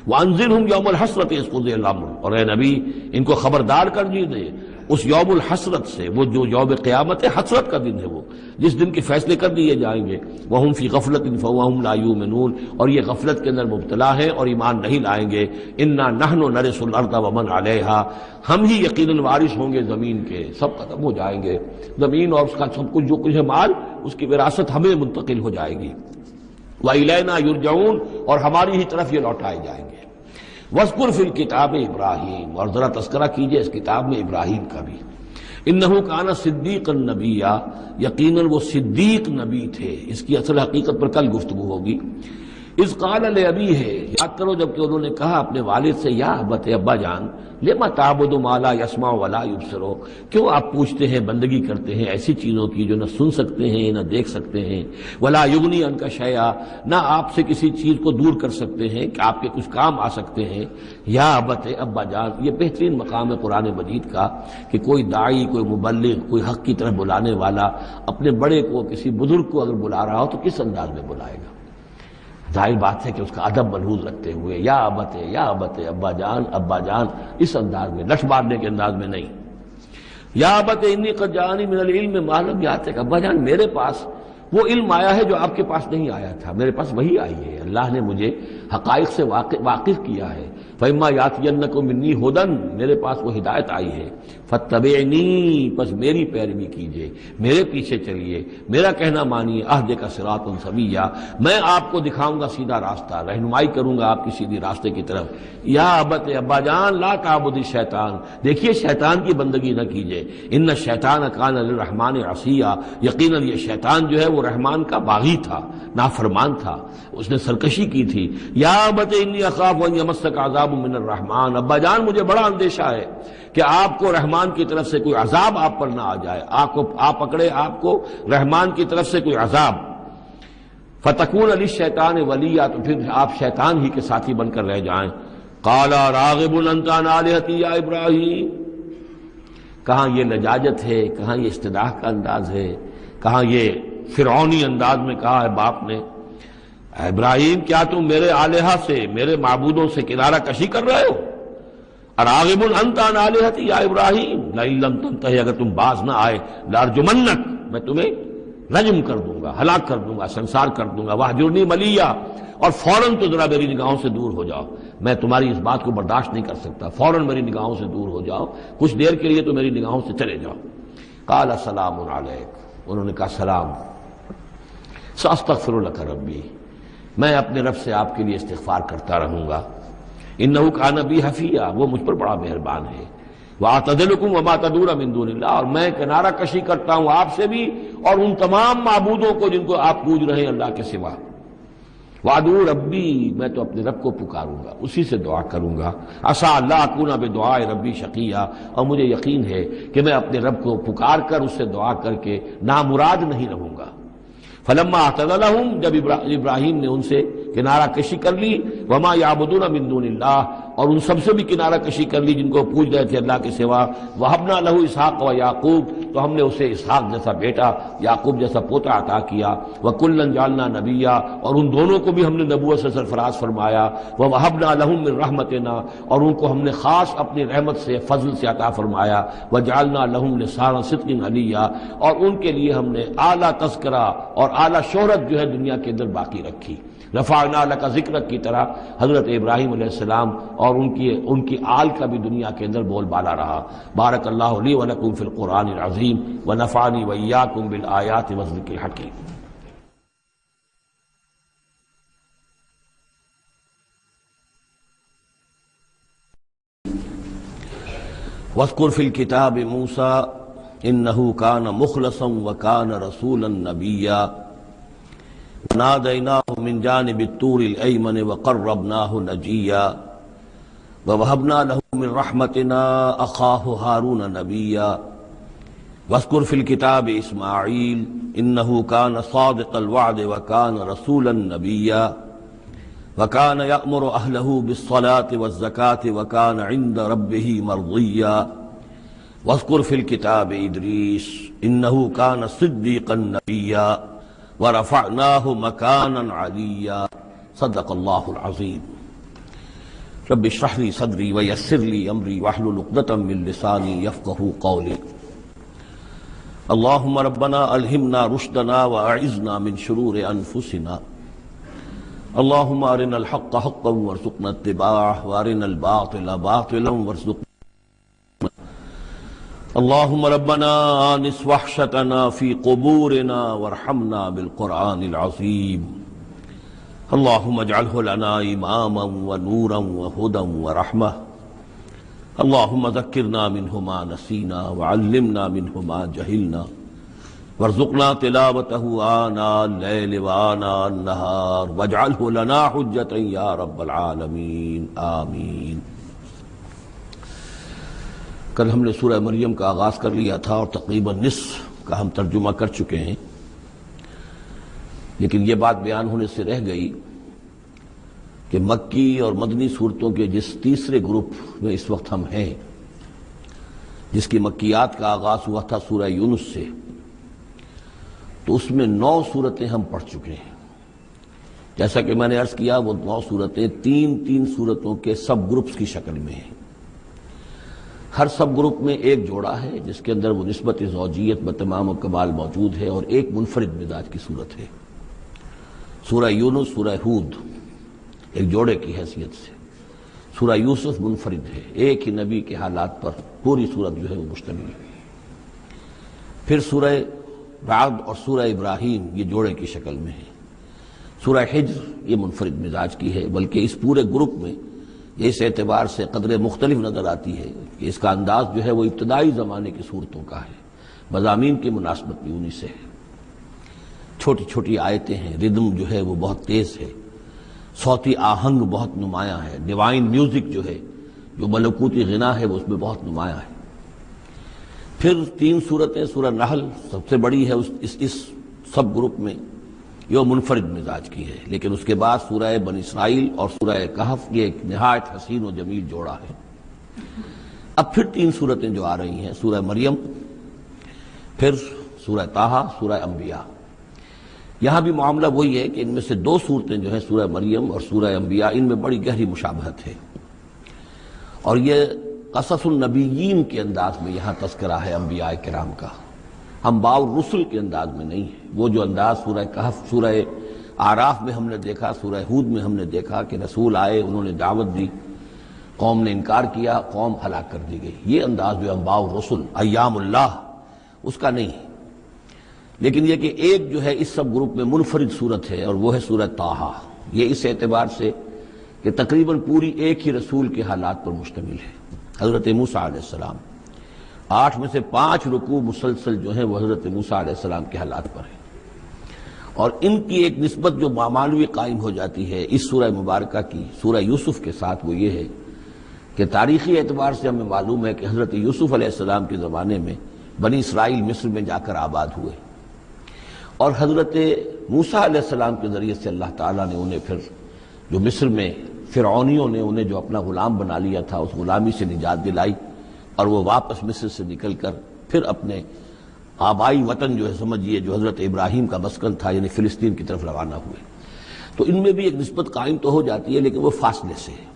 وانذرہم یوم الحسرۃ اذ قضی الامر، اور اے نبی ان کو خبردار کر دیجیے اس یوم الحسرت سے، وہ جو یوم قیامت ہے، حسرت کا دن ہے وہ، جس دن کے فیصلے کر دیے جائیں گے۔ وہم فی غفلۃ فہم لا یؤمنون، اور یہ غفلت کے اندر مبتلا ہیں اور ایمان نہیں لائیں گے۔ انا نحن نرث الارض ومن علیہا، ہم ہی یقیناً وارث ہوں گے زمین کے، سب ختم ہو جائیں گے، زمین اور اس کا سب کچھ جو کچھ ہے مال، اس کی وراثت ہمیں منتقل ہو جائے گی۔ وَإِلَيْنَا يُرْجَعُونَ، اور ہماری ہی طرف یہ لوٹائے جائیں گے۔ وَاذْكُرْ فِي الْكِتَابِ ابراہیم، اور ذرا تذکرہ کیجئے اس کتاب میں ابراہیم کا بھی۔ انہو کان صدیقا نبیا، یقیناً وہ صدیق نبی تھے، اس کی اصل حقیقت پر کل گفتگو ہوگی۔ اذ قال لابیہ، یاد کرو جب کہ انہوں نے کہا اپنے والد سے، یا ابت، ابا جان، لما تعبد ما لا يسمع ولا يبصر، کیوں آپ پوچھتے ہیں، بندگی کرتے ہیں ایسی چیزوں کی جو نہ سن سکتے ہیں نہ دیکھ سکتے ہیں، ولا یغنی عنک شیئا، نہ آپ سے کسی چیز کو دور کر سکتے ہیں کہ آپ کے کچھ کام آ سکتے ہیں۔ یا ابت، ابا جان، یہ بہترین مقام ہے قرآن مجید کا کہ کوئی داعی، کوئی مبلغ، کوئی حق کی طرف بلانے والا اپنے بڑے کو، کسی بزرگ کو اگر بلا رہا ہو تو کس انداز میں بلائے گا؟ ظاہر بات ہے کہ اس کا ادب ملحوظ رکھتے ہوئے، یا ابت، یا ابت، ابا جان، ابا جان، اس انداز میں، لش مارنے کے انداز میں نہیں۔ یا ابت انی قد جاءنی من العلم ما لم یاتک، ابا جان میرے پاس وہ علم آیا ہے جو آپ کے پاس نہیں آیا تھا، میرے پاس وہی آئی ہے، اللہ نے مجھے حقائق سے واقف کیا ہے۔ فإما یأتینکم منی ھدی، میرے پاس وہ ہدایت آئی ہے، فاتبعنی، بس میری پیروی کیجئے، میرے پیچھے چلیے، میرا کہنا مانیے، اہدک صراطا سویا، میں آپ کو دکھاؤں گا سیدھا راستہ، رہنمائی کروں گا آپ کی سیدھی راستے کی طرف۔ یا ابت، ابا جان، لا تعبد الشیطان، دیکھیے شیطان کی بندگی نہ کیجئے، ان الشیطان کان للرحمن عصیا، یقیناً یہ شیطان جو ہے وہ رحمان کا باغی تھا، نافرمان تھا، اس نے سرکشی کی تھی۔ یا ابت انی اخاف ان یمسک عذاب من الرحمن، ابا جان مجھے بڑا اندیشہ ہے کہ آپ کو رحمان کی طرف سے کوئی عذاب آپ پر نہ آ جائے، آپ پکڑے آپ کو رحمان کی طرف سے کوئی عذاب، فتکون للشیطان ولیا، تو پھر آپ شیطان ہی کے ساتھی بن کر رہ جائیں۔ قال راغب انت عن آلہتی یا ابراہیم، کہاں یہ لجاجت ہے، کہاں یہ استدعاء کا انداز ہے، کہاں یہ فرعونی انداز میں کہا ہے باپ نے، ابراہیم کیا تم میرے آلہہ سے، میرے معبودوں سے کنارہ کشی کر رہے ہو؟ اراغب انت عن آلہتی یا ابراہیم لئن لم تنتہی، اگر تم باز نہ آئے لارجمنک، میں تمہیں رجم کر دوں گا، ہلاک کر دوں گا، سنسار کر دوں گا، واہجرنی ملیا، اور فوراً تو ذرا میری نگاہوں سے دور ہو جاؤ، میں تمہاری اس بات کو برداشت نہیں کر سکتا، فوراً میری نگاہوں سے دور ہو جاؤ، کچھ دیر کے لیے تو میری نگاہوں سے چلے جاؤ۔ قال سلام علیک، انہوں نے کہا سلام، ساستغفر لک ربی، میں اپنے رب سے آپ کے لیے استغفار کرتا رہوں گا، انہ کان بی حفیہ، وہ مجھ پر بڑا مہربان ہے، واعتزلکم وما تدعون من دون اللہ، اور میں کنارہ کشی کرتا ہوں آپ سے بھی اور ان تمام معبودوں کو جن کو آپ پوج رہے ہیں اللہ کے سوا۔ وادعو ربی، میں تو اپنے رب کو پکاروں گا، اسی سے دعا کروں گا، عسى اللہ اکون بدعاء ربی شقیا، اور مجھے یقین ہے کہ میں اپنے رب کو پکار کر اس سے دعا کر کے نامراد نہیں رہوں گا۔ فلما اعتزلهم، جب ابراہیم نے ان سے کنارہ کشی کر لی، وما یعبدون من دون اللہ، اور ان سب سے بھی کنارہ کشی کر لی جن کو پوج رہے تھے اللہ کے سوا، وہبنا لہ اسحاق و یعقوب، تو ہم نے اسے اسحاق جیسا بیٹا، یعقوب جیسا پوتا عطا کیا، وکلا جعلنا نبیا، اور ان دونوں کو بھی ہم نے نبوت سے سرفراز فرمایا، ووہبنا لہم من رحمتنا، اور ان کو ہم نے خاص اپنی رحمت سے، فضل سے عطا فرمایا، وجعلنا لہم لسان صدق علیا، اور ان کے لیے ہم نے اعلیٰ تذکرہ اور اعلیٰ شہرت جو ہے دنیا کے اندر باقی رکھی۔ رفعنا لک ذکرک کی طرح حضرت ابراہیم علیہ السلام اور ان کی آل کا بھی دنیا کے اندر بول بالا رہا۔ بارک اللہ لی و لکم فی القرآن العظیم ونفعنی وإیاکم بالآیات والذکر الحکیم۔ واذکر فی الکتاب موسیٰ انہ کان مخلصا وکان رسولا نبیا نادیناہ من جانب الطور الایمن وقربناہ نجیا ووہبنا لہ من رحمتنا اخاہ ہارون نبیا واذکر فی الکتاب اسماعیل انہ کان صادق الوعد وکان رسولا نبیا وَكَانَ يَأْمُرُ أَهْلَهُ بِالصَّلَاةِ وَالزَّكَاةِ وَكَانَ عِندَ رَبِّهِ مَرْضِيًّا وَاذْكُرْ فِي الْكِتَابِ إِدْرِيسَ إِنَّهُ كَانَ صِدِّيقًا نَبِيًّا وَرَفَعْنَاهُ مَكَانًا عَلِيًّا صدق اللہ العظیم۔ رب اشرح لي صدری ویسر لي امری واحلل عقدۃ من لسانی یفقہوا قولی۔ اللہم ربنا الہمنا رشدنا واعذنا من شرور انفسنا، اللہم ارنا الحق حقا وارزقنا اتباعہ وارنا الباطل باطلا وارزقنا، اللہم ربنا آنس وحشتنا فی قبورنا وارحمنا بالقرآن العظیم، اللہم اجعلہ لنا اماما ونورا وہدا ورحمہ، اللہم ذکرنا منہ ما نسینا وعلمنا منہ ما جہلنا وارزقنا تلاوتہ آناء اللیل وآناء النہار واجعلہ لنا حجتا یا رب العالمین آمین۔ کل ہم نے سورہ مریم کا آغاز کر لیا تھا اور تقریباً نصف کا ہم ترجمہ کر چکے ہیں، لیکن یہ بات بیان ہونے سے رہ گئی کہ مکی اور مدنی صورتوں کے جس تیسرے گروپ میں اس وقت ہم ہیں، جس کی مکیات کا آغاز ہوا تھا سورہ یونس سے، تو اس میں 9 صورتیں ہم پڑھ چکے ہیں۔ جیسا کہ میں نے عرض کیا، وہ 9 صورتیں 3 صورتوں کے سب گروپس کی شکل میں ہیں۔ ہر سب گروپ میں ایک جوڑا ہے جس کے اندر وہ نسبت زوجیت بتمام و کمال موجود ہے، اور ایک منفرد مزاج کی صورت ہے۔ سورہ یونس، سورہ ہود ایک جوڑے کی حیثیت سے، سورہ یوسف منفرد ہے، ایک ہی نبی کے حالات پر پوری صورت جو ہے وہ مشتمل ہے۔ پھر سورہ رعد اور سورہ ابراہیم یہ جوڑے کی شکل میں ہے۔ سورہ حجر یہ منفرد مزاج کی ہے، بلکہ اس پورے گروپ میں یہ اس اعتبار سے قدرے مختلف نظر آتی ہے کہ اس کا انداز جو ہے وہ ابتدائی زمانے کی صورتوں کا ہے، مضامین کی مناسبت بھی انہی سے ہے۔ چھوٹی چھوٹی آیتیں ہیں، ردم جو ہے وہ بہت تیز ہے، صوتی آہنگ بہت نمایاں ہے، ڈیوائن میوزک جو ہے، جو ملکوتی غنا ہے، وہ اس میں بہت نمایاں ہے۔ پھر 3 صورتیں، سورہ نحل سب سے بڑی ہے اس سب گروپ میں، یہ منفرد مزاج کی ہے، لیکن اس کے بعد سورہ بنی اسرائیل اور سورہ کہف یہ ایک نہایت حسین و جمیل جوڑا ہے۔ اب پھر 3 صورتیں جو آ رہی ہیں، سورہ مریم، پھر سورہ طٰہٰ، سورہ انبیاء۔ یہاں بھی معاملہ وہی ہے کہ ان میں سے 2 صورتیں جو ہیں سورہ مریم اور سورہ انبیاء، ان میں بڑی گہری مشابہت ہے، اور یہ قصص النبیین کے انداز میں یہاں تذکرہ ہے انبیاء کرام کا، انباء الرسل کے انداز میں نہیں ہے۔ وہ جو انداز سورہ کہف، سورہ اعراف میں ہم نے دیکھا، سورہ ہود میں ہم نے دیکھا کہ رسول آئے، انہوں نے دعوت دی، قوم نے انکار کیا، قوم ہلاک کر دی گئی، یہ انداز جو انباء الرسل، ایام اللہ، اس کا نہیں ہے۔ لیکن یہ کہ ایک جو ہے اس سب گروپ میں منفرد صورت ہے، اور وہ ہے سورہ طٰہٰ۔ یہ اس اعتبار سے کہ تقریباً پوری ایک ہی رسول کے حالات پر مشتمل ہے، حضرت موسیٰ علیہ السلام۔ 8 میں سے 5 رکوع مسلسل جو ہیں وہ حضرت موسیٰ علیہ السلام کے حالات پر ہیں، اور ان کی ایک نسبت جو معنوی قائم ہو جاتی ہے اس سورہ مبارکہ کی سورہ یوسف کے ساتھ، وہ یہ ہے کہ تاریخی اعتبار سے ہمیں معلوم ہے کہ حضرت یوسف علیہ السلام کے زمانے میں بنی اسرائیل مصر میں جا کر آباد ہوئے، اور حضرت موسیٰ علیہ السلام کے ذریعے سے اللہ تعالیٰ نے انہیں پھر جو مصر میں فرعونیوں نے انہیں جو اپنا غلام بنا لیا تھا، اس غلامی سے نجات دلائی، اور وہ واپس مصر سے نکل کر پھر اپنے آبائی وطن جو ہے سمجھیے جو حضرت ابراہیم کا مسکن تھا، یعنی فلسطین کی طرف روانہ ہوئے۔ تو ان میں بھی ایک نسبت قائم تو ہو جاتی ہے، لیکن وہ فاصلے سے ہے۔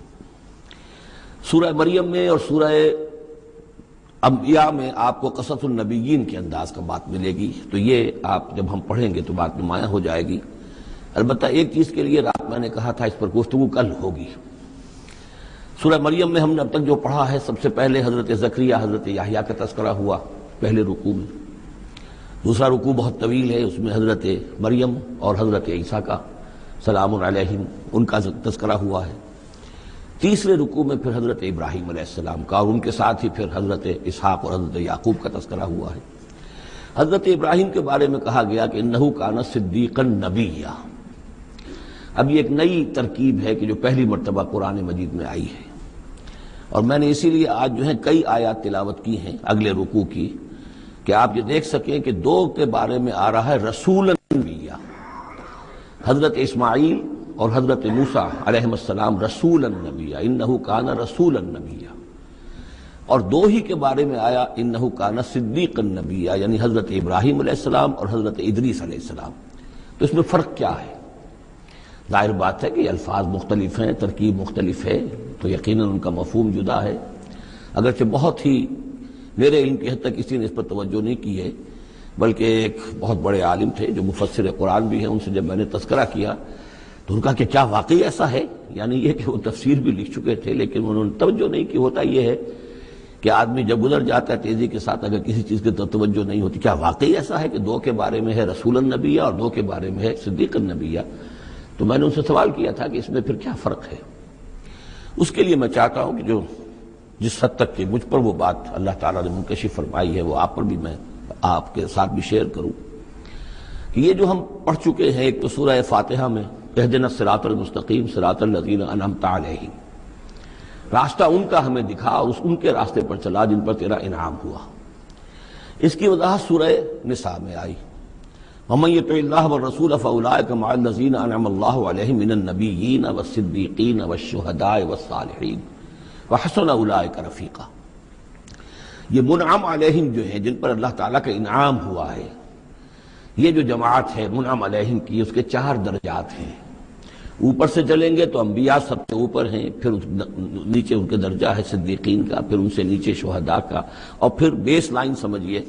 سورہ مریم میں اور سورہ انبیاء میں آپ کو قصص النبیین کے انداز کا بات ملے گی، تو یہ آپ جب ہم پڑھیں گے تو بات نمایاں ہو جائے گی۔ البتہ ایک چیز کے لیے رات میں نے کہا تھا اس پر گفتگو کل ہوگی۔ سورہ مریم میں ہم نے اب تک جو پڑھا ہے، سب سے پہلے حضرت زکریا، حضرت یحییٰ کا تذکرہ ہوا پہلے رکوع میں۔ دوسرا رکوع بہت طویل ہے، اس میں حضرت مریم اور حضرت عیسیٰ کا سلام علیہم ان کا تذکرہ ہوا ہے۔ تیسرے رکوع میں پھر حضرت ابراہیم علیہ السلام کا، اور ان کے ساتھ ہی پھر حضرت اسحاق اور حضرت یعقوب کا تذکرہ ہوا ہے۔ حضرت ابراہیم کے بارے میں کہا گیا کہ انہ کان صدیقا نبیا۔ اب یہ ایک نئی ترکیب ہے کہ جو پہلی مرتبہ قرآن مجید میں آئی ہے، اور میں نے اسی لیے آج جو ہے کئی آیات تلاوت کی ہیں اگلے رکوع کی، کہ آپ یہ دیکھ سکیں کہ 2 کے بارے میں آ رہا ہے رسول نبیا، حضرت اسماعیل اور حضرت موسیٰ علیہ السلام رسول النبی، انہ کان رسول النبی، اور دو ہی کے بارے میں آیا انہ کان صدیق النبی، یعنی حضرت ابراہیم علیہ السلام اور حضرت ادریس علیہ السلام۔ تو اس میں فرق کیا ہے؟ ظاہر بات ہے کہ الفاظ مختلف ہیں، ترکیب مختلف ہے، تو یقیناً ان کا مفہوم جدا ہے۔ اگرچہ بہت ہی میرے علم کی حد تک کسی نے اس پر توجہ نہیں کی ہے، بلکہ ایک بہت بڑے عالم تھے جو مفسر قرآن بھی ہیں، ان سے جب میں نے تذکرہ کیا تو ان کا کہ کیا واقعی ایسا ہے؟ یعنی یہ کہ وہ تفسیر بھی لکھ چکے تھے لیکن انہوں نے توجہ نہیں کی۔ ہوتا یہ ہے کہ آدمی جب گزر جاتا ہے تیزی کے ساتھ، اگر کسی چیز کی توجہ نہیں ہوتی، کیا واقعی ایسا ہے کہ دو کے بارے میں ہے رسول النبیہ اور دو کے بارے میں ہے صدیق النبیہ؟ تو میں نے ان سے سوال کیا تھا کہ اس میں پھر کیا فرق ہے۔ اس کے لیے میں چاہتا ہوں کہ جو جس حد تک کہ مجھ پر وہ بات اللہ تعالیٰ نے منکشف فرمائی ہے وہ آپ پر بھی میں آپ کے ساتھ بھی شیئر کروں کہ یہ جو ہم پڑھ چکے ہیں، ایک تو سورہ فاتحہ میں اہدنا الصراط المستقیم صراط الذین انعمت علیہم، راستہ ان کا ہمیں دکھا اور ان کے راستے پر چلا جن پر تیرا انعام ہوا۔ اس کی وضاحت سورہ نساء میں آئی، وَمَن يُطِعِ اللَّهَ وَالرَّسُولَ فَأُولَٰئِكَ مَعَ الَّذِينَ أَنْعَمَ اللَّهُ عَلَيْهِم مِّنَ النَّبِيِّينَ وَالصِّدِّيقِينَ وَالشُّهَدَاءِ وَالصَّالِحِينَ وَحَسُنَ أُولَٰئِكَ رَفِيقًا۔ یہ منعم علیہم جو ہیں، جن پر اللہ تعالیٰ کا انعام ہوا ہے، یہ جو جماعت ہے منعم علیہم کی، اس کے 4 درجات ہیں۔ اوپر سے چلیں گے تو انبیاء سب سے اوپر ہیں، پھر نیچے ان کے درجہ ہے صدیقین کا، پھر ان سے نیچے شہداء کا، اور پھر بیس لائن سمجھیے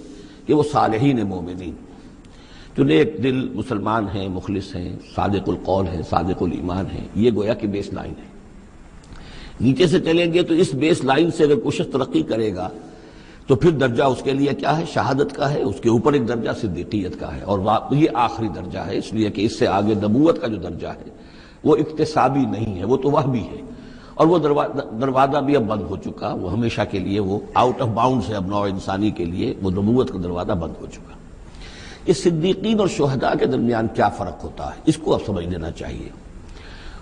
کہ وہ صالحین مومنین جو نیک دل مسلمان ہیں، مخلص ہیں، صادق القول ہیں، صادق الایمان ہیں، یہ گویا کہ بیس لائن ہے۔ نیچے سے چلیں گے تو اس بیس لائن سے اگر کوئی شخص ترقی کرے گا تو پھر درجہ اس کے لیے کیا ہے؟ شہادت کا ہے، اس کے اوپر ایک درجہ صدیقیت کا ہے، اور یہ آخری درجہ ہے، اس لیے کہ اس سے آگے نبوت کا جو درجہ ہے وہ اکتسابی نہیں ہے، وہ تو وہبی ہے، اور وہ دروازہ بھی اب بند ہو چکا، وہ ہمیشہ کے لیے وہ آؤٹ آف باؤنڈز ہے اب نوع انسانی کے لیے، وہ نبوت کا دروازہ بند ہو چکا۔ اس صدیقین اور شہداء کے درمیان کیا فرق ہوتا ہے، اس کو اب سمجھ لینا چاہیے،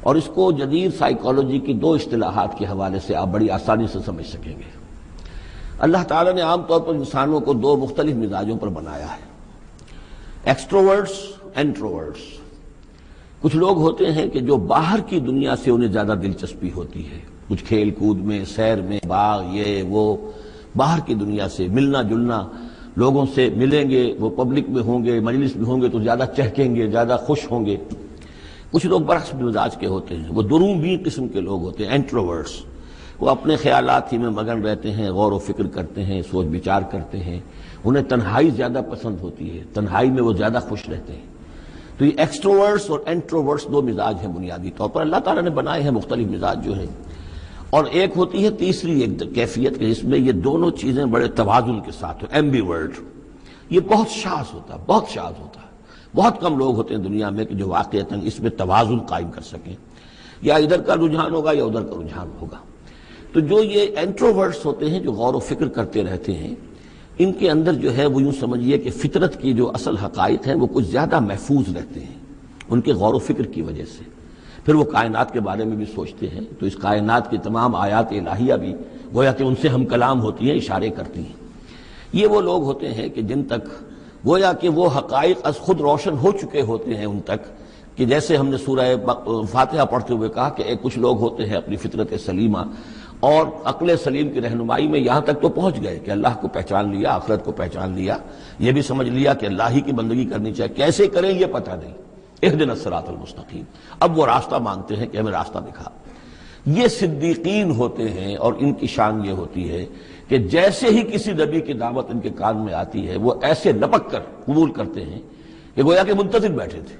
اور اس کو جدید سائیکالوجی کی 2 اصطلاحات کے حوالے سے آپ بڑی آسانی سے سمجھ سکیں گے۔ اللہ تعالیٰ نے عام طور پر انسانوں کو 2 مختلف مزاجوں پر بنایا ہے، ایکسٹروورٹس، انٹروورٹس۔ کچھ لوگ ہوتے ہیں کہ جو باہر کی دنیا سے انہیں زیادہ دلچسپی ہوتی ہے، کچھ کھیل کود میں، سیر میں، باغ، یہ وہ، باہر کی دنیا سے ملنا جلنا، لوگوں سے ملیں گے، وہ پبلک میں ہوں گے، مجلس میں ہوں گے تو زیادہ چہکیں گے، زیادہ خوش ہوں گے۔ کچھ لوگ برعکس مزاج کے ہوتے ہیں، وہ دروبین قسم کے لوگ ہوتے ہیں، انٹروورٹس۔ وہ اپنے خیالات ہی میں مگن رہتے ہیں، غور و فکر کرتے ہیں، سوچ بچار کرتے ہیں، انہیں تنہائی زیادہ پسند ہوتی ہے، تنہائی میں وہ زیادہ خوش رہتے ہیں۔ تو یہ ایکسٹروورٹس اور انٹروورٹس 2 مزاج ہیں بنیادی طور پر، اللہ تعالیٰ نے بنائے ہیں مختلف مزاج جو ہیں۔ اور ایک ہوتی ہے تیسری ایک کیفیت کہ جس میں یہ دونوں چیزیں بڑے توازن کے ساتھ ہو، ایمبیورٹ۔ یہ بہت شاذ ہوتا ہے، بہت شاذ ہوتا ہے، بہت کم لوگ ہوتے ہیں دنیا میں کہ جو واقعتاً اس میں توازن قائم کر سکیں، یا ادھر کا رجحان ہوگا یا ادھر کا رجحان ہوگا۔ تو جو یہ انٹروورٹس ہوتے ہیں، جو غور و فکر کرتے رہتے ہیں، ان کے اندر جو ہے وہ یوں سمجھیے کہ فطرت کی جو اصل حقائق ہیں وہ کچھ زیادہ محفوظ رہتے ہیں ان کے غور و فکر کی وجہ سے۔ پھر وہ کائنات کے بارے میں بھی سوچتے ہیں، تو اس کائنات کی تمام آیات الہیہ بھی گویا کہ ان سے ہم کلام ہوتی ہیں، اشارے کرتی ہیں۔ یہ وہ لوگ ہوتے ہیں کہ جن تک گویا کہ وہ حقائق از خود روشن ہو چکے ہوتے ہیں ان تک، کہ جیسے ہم نے سورہ فاتحہ پڑھتے ہوئے کہا کہ کچھ لوگ ہوتے ہیں اپنی فطرت سلیمہ اور عقل سلیم کی رہنمائی میں یہاں تک تو پہنچ گئے کہ اللہ کو پہچان لیا، آخرت کو پہچان لیا، یہ بھی سمجھ لیا کہ اللہ ہی کی بندگی کرنی چاہیے، کیسے کریں یہ پتہ نہیں، اہدنا الصراط المستقیم، اب وہ راستہ مانگتے ہیں کہ ہمیں راستہ دکھا۔ یہ صدیقین ہوتے ہیں، اور ان کی شان یہ ہوتی ہے کہ جیسے ہی کسی نبی کی دعوت ان کے کان میں آتی ہے وہ ایسے لپک کر قبول کرتے ہیں کہ گویا کہ منتظر بیٹھے تھے،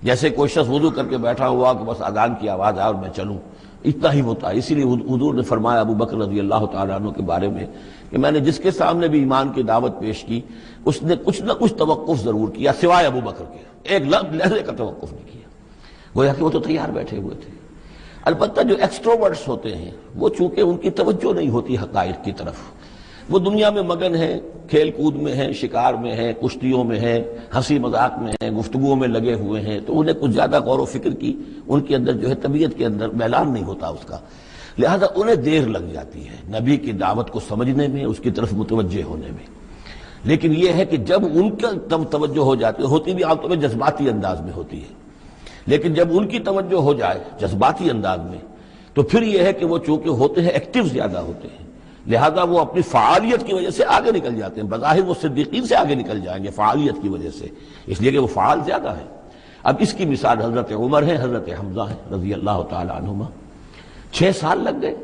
جیسے کوئی شخص وضو کر کے بیٹھا ہوا کہ بس اذان کی آواز آئے اور میں چلوں، اتنا ہی ہوتا ہے۔ اسی لیے حضور نے فرمایا ابو بکر رضی اللہ تعالیٰ عنہ کے بارے میں کہ میں نے جس کے سامنے بھی ایمان کی دعوت پیش کی اس نے کچھ نہ کچھ توقف ضرور کیا سوائے ابو بکر کے، ایک لحظے کا توقف نہیں کیا، گویا کہ وہ تو تیار بیٹھے ہوئے تھے۔ البتہ جو ایکسٹروورٹس ہوتے ہیں وہ چونکہ ان کی توجہ نہیں ہوتی حقائق کی طرف، وہ دنیا میں مگن ہیں، کھیل کود میں ہیں، شکار میں ہیں، کشتیوں میں ہیں، ہنسی مذاق میں ہیں، گفتگوؤں میں لگے ہوئے ہیں، تو انہیں کچھ زیادہ غور و فکر کی ان کے اندر جو ہے طبیعت کے اندر میلان نہیں ہوتا اس کا، لہذا انہیں دیر لگ جاتی ہے نبی کی دعوت کو سمجھنے میں، اس کی طرف متوجہ ہونے میں۔ لیکن یہ ہے کہ جب ان کا توجہ ہو جاتی ہوتی بھی عام طور پہ جذباتی انداز میں ہوتی ہے، لیکن جب ان کی توجہ ہو جائے جذباتی انداز میں تو پھر یہ ہے کہ وہ چونکہ ہوتے ہیں ایکٹیو زیادہ ہوتے ہیں، لہذا وہ اپنی فعالیت کی وجہ سے آگے نکل جاتے ہیں، بظاہر وہ صدیقین سے آگے نکل جائیں گے فعالیت کی وجہ سے، اس لیے کہ وہ فعال زیادہ ہیں۔ اب اس کی مثال حضرت عمر ہے، حضرت حمزہ ہے رضی اللہ تعالی عنہما۔ 6 سال لگ گئے۔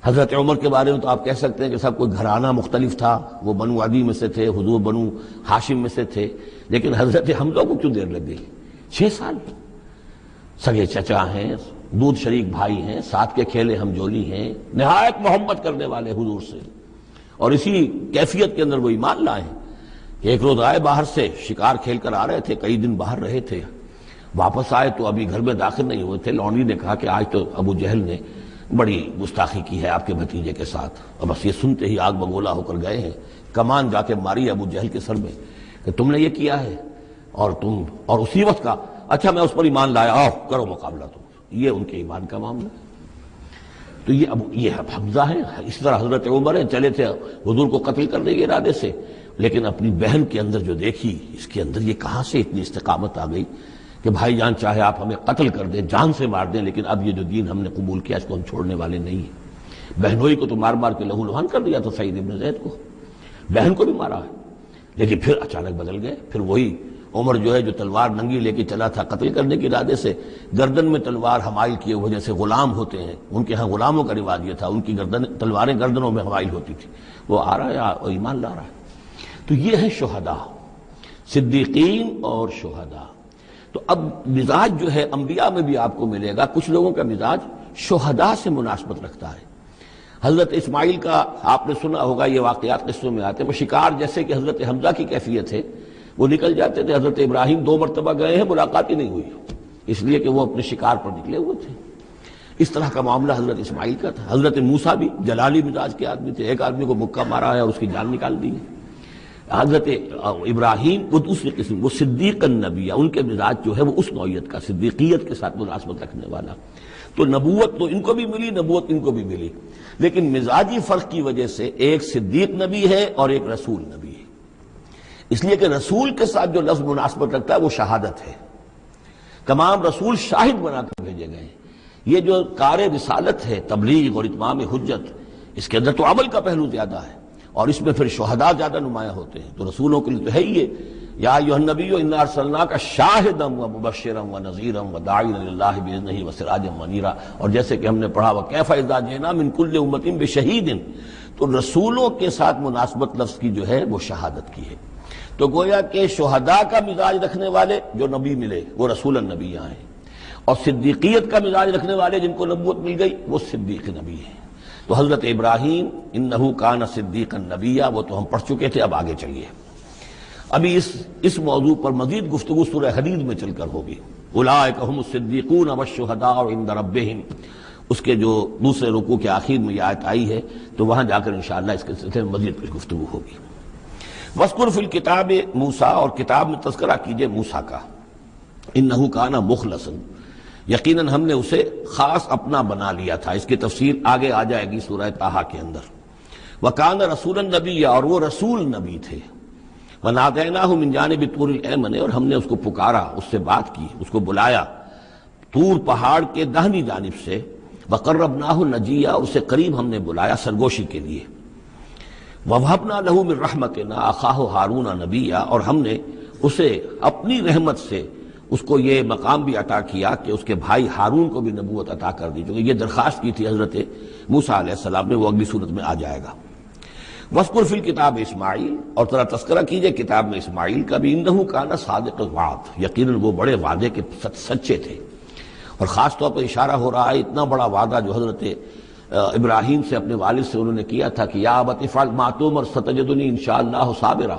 حضرت عمر کے بارے میں تو آپ کہہ سکتے ہیں کہ سب کوئی گھرانہ مختلف تھا، وہ بنو عدی میں سے تھے، حضور بنو ہاشم میں سے تھے، لیکن حضرت حمزہ کو کیوں دیر لگ گئی؟ 6 سال۔ سگے چچا ہیں، دودھ شریک بھائی ہیں، ساتھ کے کھیلے ہم جولی ہیں، نہایت محبت کرنے والے حضور سے، اور اسی کیفیت کے اندر وہ ایمان لائے ہیں۔ ایک روز آئے باہر سے، شکار کھیل کر آ رہے تھے، کئی دن باہر رہے تھے، واپس آئے تو ابھی گھر میں داخل نہیں ہوئے تھے، لونڈی نے کہا کہ آج تو ابو جہل نے بڑی گستاخی کی ہے آپ کے بھتیجے کے ساتھ۔ اب بس یہ سنتے ہی آگ بگولا ہو کر گئے ہیں، کمان جا کے ماری ابو جہل کے سر میں کہ تم نے یہ کیا ہے، اور اسی وقت کا اچھا میں اس پر ایمان لایا، آؤ کرو مقابلہ تم۔ یہ ان کے ایمان کا معاملہ۔ تو یہ حمزہ ہے، اس طرح حضرت عمر ہے، چلے تھے حضور کو قتل کرنے کے ارادے سے، لیکن اپنی بہن کے اندر جو دیکھی، اس کے اندر یہ کہاں سے اتنی استقامت آ گئی کہ بھائی جان چاہے آپ ہمیں قتل کر دیں، جان سے مار دیں، لیکن اب یہ جو دین ہم نے قبول کیا اس کو ہم چھوڑنے والے نہیں ہیں۔ بہنوئی کو تو مار مار کے لہو لہان کر دیا تھا سعید ابن زید کو، بہن کو بھی مارا ہے، لیکن پھر اچانک بدل گئے۔ پھر وہی عمر جو ہے جو تلوار ننگی لے کے چلا تھا قتل کرنے کے ارادے سے، گردن میں تلوار حمائل کیے ہوئے جیسے غلام ہوتے ہیں، ان کے ہاں غلاموں کا رواج یہ تھا، ان کی تلواریں گردنوں میں حمائل ہوتی تھی، وہ آ رہا ہے اور ایمان لا رہا ہے۔ تو یہ ہے شہداء، صدیقین اور شہداء۔ تو اب مزاج جو ہے انبیاء میں بھی آپ کو ملے گا، کچھ لوگوں کا مزاج شہداء سے مناسبت رکھتا ہے۔ حضرت اسماعیل کا آپ نے سنا ہوگا، یہ واقعات قصوں میں آتے ہیں، وہ شکار جیسے کہ حضرت حمزہ کی کیفیت ہے، وہ نکل جاتے تھے۔ حضرت ابراہیم 2 مرتبہ گئے ہیں، ملاقات ہی نہیں ہوئی، اس لیے کہ وہ اپنے شکار پر نکلے ہوئے تھے۔ اس طرح کا معاملہ حضرت اسماعیل کا تھا۔ حضرت موسیٰ بھی جلالی مزاج کے آدمی تھے، ایک آدمی کو مکہ مارا ہے اور اس کی جان نکال دی ہے۔ حضرت ابراہیم وہ دوسری قسم، وہ صدیق النبی، ان کے مزاج جو ہے وہ اس نوعیت کا، صدیقیت کے ساتھ مناسبت رکھنے والا۔ تو نبوت تو ان کو بھی ملی، نبوت ان کو بھی ملی، لیکن مزاجی فرق کی وجہ سے ایک صدیق نبی ہے اور ایک رسول نبی ہے۔ اس لیے کہ رسول کے ساتھ جو لفظ مناسبت رکھتا ہے وہ شہادت ہے۔ تمام رسول شاہد بنا کر بھیجے گئے ہیں۔ یہ جو کار رسالت ہے، تبلیغ اور اتمام حجت، اس کے اندر تو عمل کا پہلو زیادہ ہے، اور اس میں پھر شہداء زیادہ نمایاں ہوتے ہیں۔ تو رسولوں کے لیے تو ہے ہی یہ، یا ایھا النبی انا ارسلناک شاہدا ومبشرا ونذیرا وداعیا الی اللہ باذنہ وسراجا منیرا، اور جیسے کہ ہم نے پڑھا وکیف اذا جئنا من کل امۃ بشہید، تو رسولوں کے ساتھ مناسبت لفظ کی جو ہے وہ شہادت کی ہے۔ تو گویا کہ شہداء کا مزاج رکھنے والے جو نبی ملے وہ رسول النبی ہیں، اور صدیقیت کا مزاج رکھنے والے جن کو نبوت مل گئی وہ صدیق نبی ہیں۔ تو حضرت ابراہیم انہ کان صدیقا نبیا، وہ تو ہم پڑھ چکے تھے، اب آگے چلیے۔ ابھی اس موضوع پر مزید گفتگو سورہ حدید میں چل کر ہوگی۔ اولئک ھم الصدیقون والشہداء عند ربہم، اس کے جو دوسرے رکوع کے آخر میں یہ آیت آئی ہے، تو وہاں جا کر انشاءاللہ اس کے سلسلے میں مزید کچھ گفتگو ہوگی۔ وَاذْكُرْ فِي الْكِتَابِ موسیٰ، اور کتاب میں تذکرہ کیجئے موسیٰ کا، انہ کان مخلصا، یقیناً ہم نے اسے خاص اپنا بنا لیا تھا۔ اس کی تفسیر آگے آ جائے گی سورہ طٰہٰ کے اندر۔ وَكَانَ رَسُولًا نَبِيًّا، اور وہ رسول نبی تھے۔ وَنَادَيْنَاهُ مِن جَانِبِ الطُّورِ الْأَيْمَنِ، اور ہم نے اس کو پکارا، اس سے بات کی، اس کو بلایا طور پہاڑ کے داہنی جانب سے۔ وَقَرَّبْنَاهُ نَجِيًّا، اور اسے قریب ہم نے بلایا سرگوشی کے لیے۔ وَوَهَبْنَا لَهُ مِن رَحْمَتِنَا أَخَاهُ هَارُونَ نَبِيًّا، اور ہم نے اسے اپنی رحمت سے اس کو یہ مقام بھی عطا کیا کہ اس کے بھائی ہارون کو بھی نبوت عطا کر دی، چونکہ یہ درخواست کی تھی حضرت موسیٰ علیہ السلام نے، وہ اگلی صورت میں آ جائے گا۔ وَاذْكُرْ فِي الْكِتَابِ اسماعیل، اور ذرا تذکرہ کیجئے کتاب میں اسماعیل کا بھی، انہ کان صادق الوعد، یقیناً وہ بڑے وعدے کے سچے تھے۔ اور خاص طور پر اشارہ ہو رہا ہے اتنا بڑا وعدہ جو حضرت ابراہیم سے اپنے والد سے انہوں نے کیا تھا کہ یا ابت افعل ما تؤمر ستجدنی انشاءاللہ صابرا،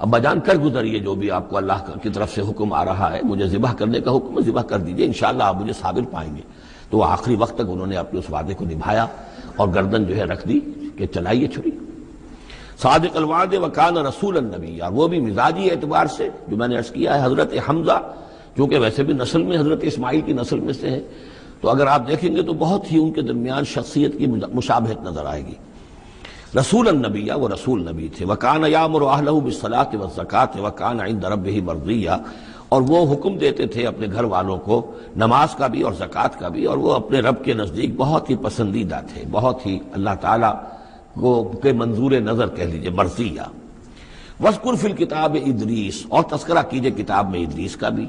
ابا جان کر گزریے جو بھی آپ کو اللہ کی طرف سے حکم آ رہا ہے، مجھے ذبح کرنے کا حکم ہے، ذبح کر دیجئے، انشاءاللہ آپ مجھے صابر پائیں گے۔ تو وہ آخری وقت تک انہوں نے اپنے اس وعدے کو نبھایا اور گردن جو ہے رکھ دی کہ چلائیے چھری۔ صادق الوعد وکان رسول النبی، اور وہ بھی مزاجی اعتبار سے جو میں نے عرض کیا ہے، حضرت حمزہ چونکہ ویسے بھی نسل میں حضرت اسماعیل کی نسل میں سے ہیں، تو اگر آپ دیکھیں گے تو بہت ہی ان کے درمیان شخصیت کی مشابہت نظر آئے گی۔ رسول النبی، وہ رسول نبی تھے۔ وکان یامر اہلہ بالصلاۃ والزکاۃ وکان عند ربہ مرضیہ، اور وہ حکم دیتے تھے اپنے گھر والوں کو نماز کا بھی اور زکوٰۃ کا بھی، اور وہ اپنے رب کے نزدیک بہت ہی پسندیدہ تھے، بہت ہی اللہ تعالیٰ کو کے منظور نظر کہہ لیجیے، مرضیہ۔ وَاذْكُرْ فِي الْكِتَابِ ادریس، اور تذکرہ کیجئے کتاب میں ادریس کا بھی۔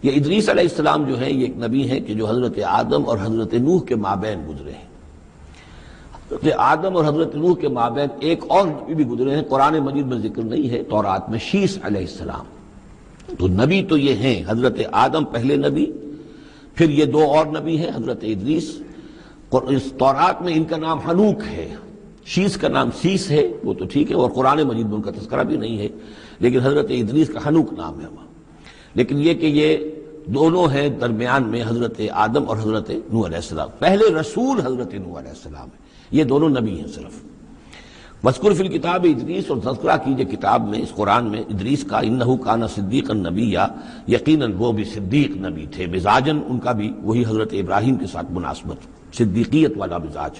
یہ ادریس علیہ السلام جو ہے یہ ایک نبی ہے کہ جو حضرت آدم اور حضرت نوح کے مابین گزرے ہیں۔ حضرت آدم اور حضرت نوح کے مابین ایک اور نبی بھی گزرے ہیں، قرآن مجید میں ذکر نہیں ہے، تورات میں شیس علیہ السلام۔ تو نبی تو یہ ہیں، حضرت آدم پہلے نبی، پھر یہ دو اور نبی ہیں حضرت ادریس۔ اس تورات میں ان کا نام حنوک ہے، شیس کا نام سیس ہے، وہ تو ٹھیک ہے، اور قرآن مجید میں ان کا تذکرہ بھی نہیں ہے، لیکن حضرت ادریس کا حنوک نام ہے وہاں۔ لیکن یہ کہ یہ دونوں ہیں درمیان میں حضرت آدم اور حضرت نوح علیہ السلام، پہلے رسول حضرت نوح علیہ السلام ہے، یہ دونوں نبی ہیں صرف۔ وَاذْكُرْ فِي الْكِتَابِ ادریس، اور تذکرہ کیجئے کتاب میں، اس قرآن میں ادریس کا، اِنَّهُ كَانَ صِدِّيقًا نَبِيًّا، یقیناً وہ بھی صدیق نبی تھے، مزاجاً ان کا بھی وہی حضرت ابراہیم کے ساتھ مناسبت، صدیقیت والا مزاج۔